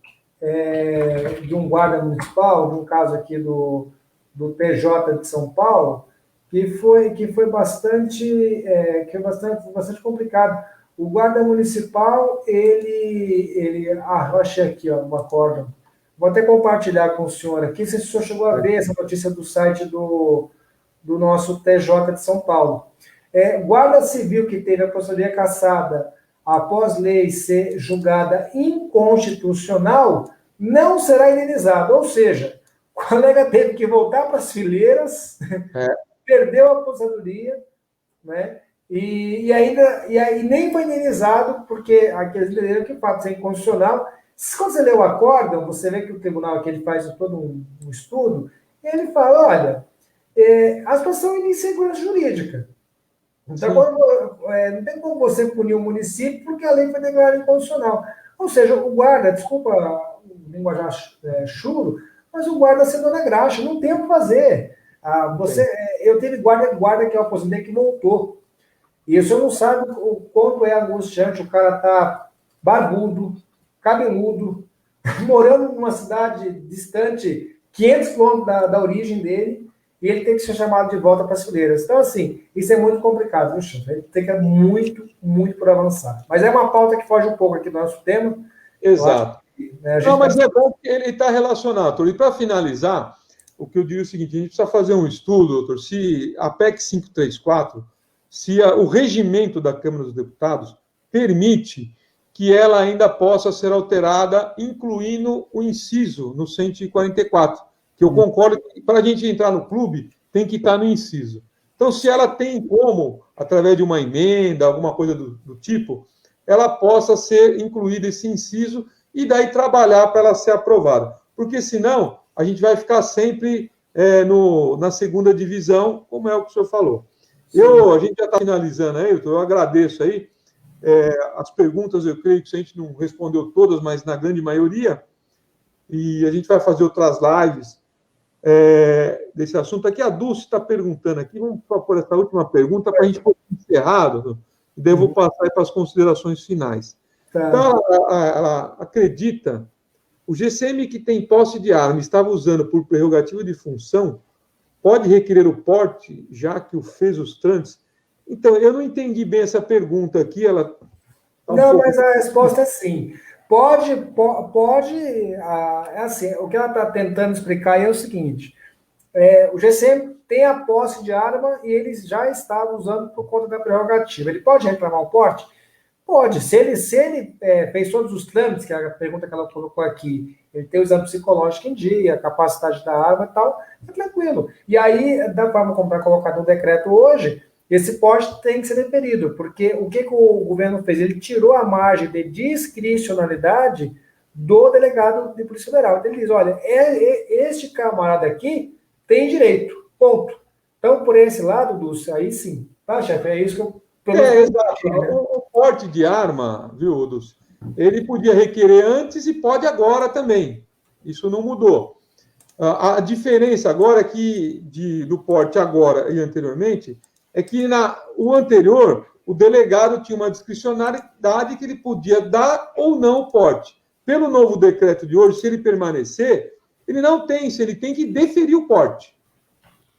Speaker 1: de um guarda municipal, de um caso aqui do PJ de São Paulo, que foi bastante complicado. O guarda municipal, eu achei aqui, ó, um acórdão. Vou até compartilhar com o senhor aqui, se o senhor chegou a ver essa notícia do site do nosso TJ de São Paulo. Guarda civil que teve a aposentadoria cassada após lei ser julgada inconstitucional, não será indenizado. Ou seja, O colega teve que voltar para as fileiras, perdeu a aposentadoria, né? E aí nem foi indenizado, porque aqueles entenderam que o fato é inconstitucional. Quando você lê o acórdão, você vê que o tribunal aqui ele faz todo um estudo, e ele fala, olha, a situação é de insegurança jurídica. Então, não tem como você punir o município porque a lei foi declarada inconstitucional. Ou seja, o guarda, desculpa o linguajar chulo, mas o guarda se dona graxa, não tem o que fazer. Eu tive guarda que eu aposentei que voltou. E o senhor não sabe o quanto é angustiante, o cara tá barbudo, cabeludo, morando numa cidade distante, 500 quilômetros da origem dele, e ele tem que ser chamado de volta para as fileiras. Então, assim, isso é muito complicado, viu, chefe? Ele tem que ir muito, muito por avançar. Mas é uma pauta que foge um pouco aqui do nosso tema.
Speaker 2: Exato. Não, mas é bom que ele está relacionado, doutor. E para finalizar, o que eu digo é o seguinte, a gente precisa fazer um estudo, doutor, se a PEC 534, se o regimento da Câmara dos Deputados permite que ela ainda possa ser alterada, incluindo o inciso no 144, que eu concordo que para a gente entrar no clube, tem que estar no inciso. Então, se ela tem como, através de uma emenda, alguma coisa do tipo, ela possa ser incluída esse inciso e daí trabalhar para ela ser aprovada. Porque, senão, a gente vai ficar sempre na segunda divisão, como é o que o senhor falou. A gente já está finalizando aí, eu agradeço aí. As perguntas, eu creio que a gente não respondeu todas, mas na grande maioria, e a gente vai fazer outras lives desse assunto. Aqui a Dulce está perguntando aqui, vamos propor essa última pergunta para a gente encerrar, doutor, e daí eu vou passar para as considerações finais. Tá. Então, ela acredita, o GCM que tem posse de arma estava usando por prerrogativa de função, pode requerer o porte, já que o fez os trâmites? Então, eu não entendi bem essa pergunta aqui.
Speaker 1: Mas a resposta é sim. Pode. Assim, o que ela está tentando explicar é o seguinte: o GCM tem a posse de arma e ele já estava usando por conta da prerrogativa. Ele pode reclamar o porte? Pode. Se ele fez todos os trâmites, que é a pergunta que ela colocou aqui, ele tem o exame psicológico em dia, a capacidade da arma e tal, é tranquilo. E aí, da forma como está colocado no decreto hoje, esse porte tem que ser deferido, porque o que o governo fez? Ele tirou a margem de discricionalidade do delegado de Polícia Federal. Então, ele diz, olha, este camarada aqui tem direito, ponto. Então, por esse lado, Dulce, aí sim. Tá, chefe? É isso que eu...
Speaker 2: Exato. Né? O porte de arma, viu, Dulce? Ele podia requerer antes e pode agora também. Isso não mudou. A diferença agora é do porte agora e anteriormente é que o anterior, o delegado tinha uma discricionariedade que ele podia dar ou não o porte. Pelo novo decreto de hoje, se ele permanecer, ele não tem isso, ele tem que deferir o porte.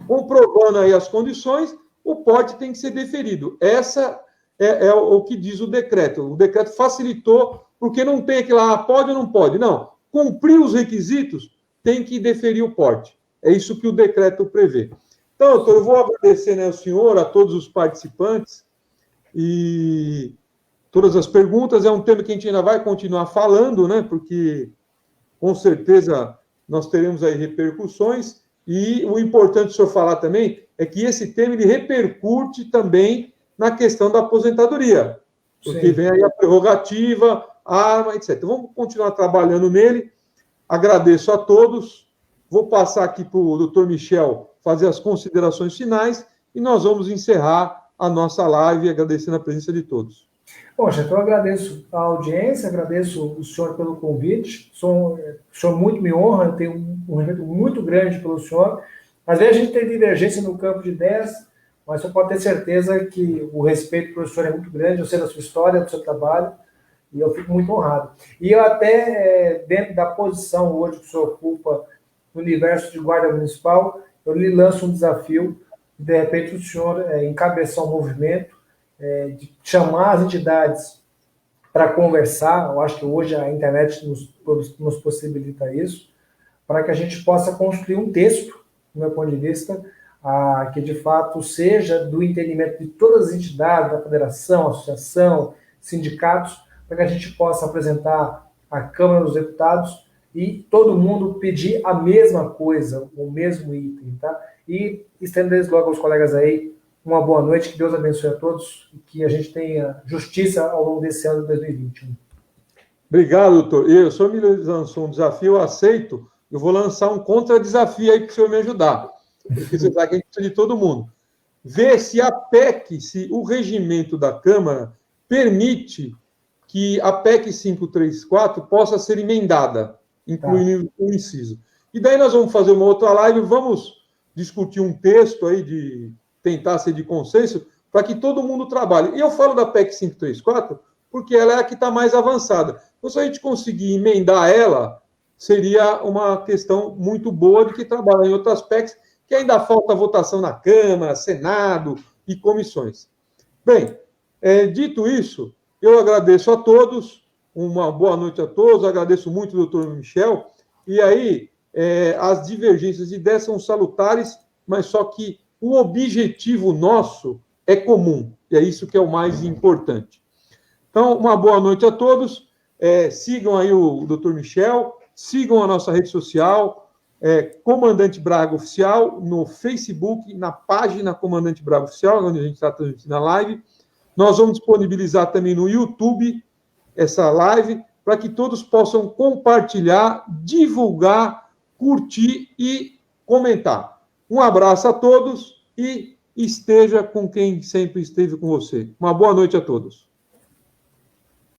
Speaker 2: Comprovando aí as condições, o porte tem que ser deferido. Essa é o que diz o decreto. O decreto facilitou, porque não tem aquilo lá, pode ou não pode. Não, cumprir os requisitos, tem que deferir o porte. É isso que o decreto prevê. Então, doutor, eu vou agradecer, né, ao senhor, a todos os participantes e todas as perguntas. É um tema que a gente ainda vai continuar falando, né, porque, com certeza, nós teremos aí repercussões. E o importante o senhor falar também é que esse tema ele repercute também na questão da aposentadoria, porque Sim. Vem aí a prerrogativa, a arma, etc. Então, vamos continuar trabalhando nele. Agradeço a todos. Vou passar aqui para o doutor Michel fazer as considerações finais e nós vamos encerrar a nossa live agradecendo a presença de todos.
Speaker 1: Bom, gente, eu agradeço a audiência, agradeço o senhor pelo convite. O senhor muito me honra, eu tenho um respeito muito grande pelo senhor. Às vezes a gente tem divergência no campo de ideias, mas o senhor pode ter certeza que o respeito pelo senhor é muito grande, eu sei da sua história, do seu trabalho, e eu fico muito honrado. E eu até, dentro da posição hoje que o senhor ocupa no universo de guarda municipal, eu lhe lanço um desafio, de repente o senhor encabeçar um movimento, de chamar as entidades para conversar. Eu acho que hoje a internet nos possibilita isso, para que a gente possa construir um texto, do meu ponto de vista, que de fato seja do entendimento de todas as entidades, da federação, associação, sindicatos, para que a gente possa apresentar à Câmara dos Deputados e todo mundo pedir a mesma coisa, o mesmo item, tá? E estendo desde logo aos colegas aí uma boa noite, que Deus abençoe a todos e que a gente tenha justiça ao longo desse ano de 2021.
Speaker 2: Obrigado, doutor. Eu, o senhor me lançou um desafio, eu aceito. Eu vou lançar um contra-desafio aí para o senhor me ajudar. Porque você sabe que a gente precisa de todo mundo. Ver se a PEC, se o regimento da Câmara permite que a PEC 534 possa ser emendada, incluindo o inciso. E daí nós vamos fazer uma outra live, vamos discutir um texto aí, de tentar ser de consenso, para que todo mundo trabalhe. E eu falo da PEC 534 porque ela é a que está mais avançada. Então, se a gente conseguir emendar ela, seria uma questão muito boa de que trabalha em outras PECs, que ainda falta votação na Câmara, Senado e comissões. Bem, dito isso, eu agradeço a todos, uma boa noite a todos, agradeço muito ao doutor Michel, e aí as divergências de ideias são salutares, mas só que o objetivo nosso é comum, e é isso que é o mais importante. Então, uma boa noite a todos, sigam aí o doutor Michel, sigam a nossa rede social, Comandante Braga Oficial, no Facebook, na página Comandante Braga Oficial, onde a gente está transmitindo a live. Nós vamos disponibilizar também no YouTube essa live, para que todos possam compartilhar, divulgar, curtir e comentar. Um abraço a todos e esteja com quem sempre esteve com você. Uma boa noite a todos.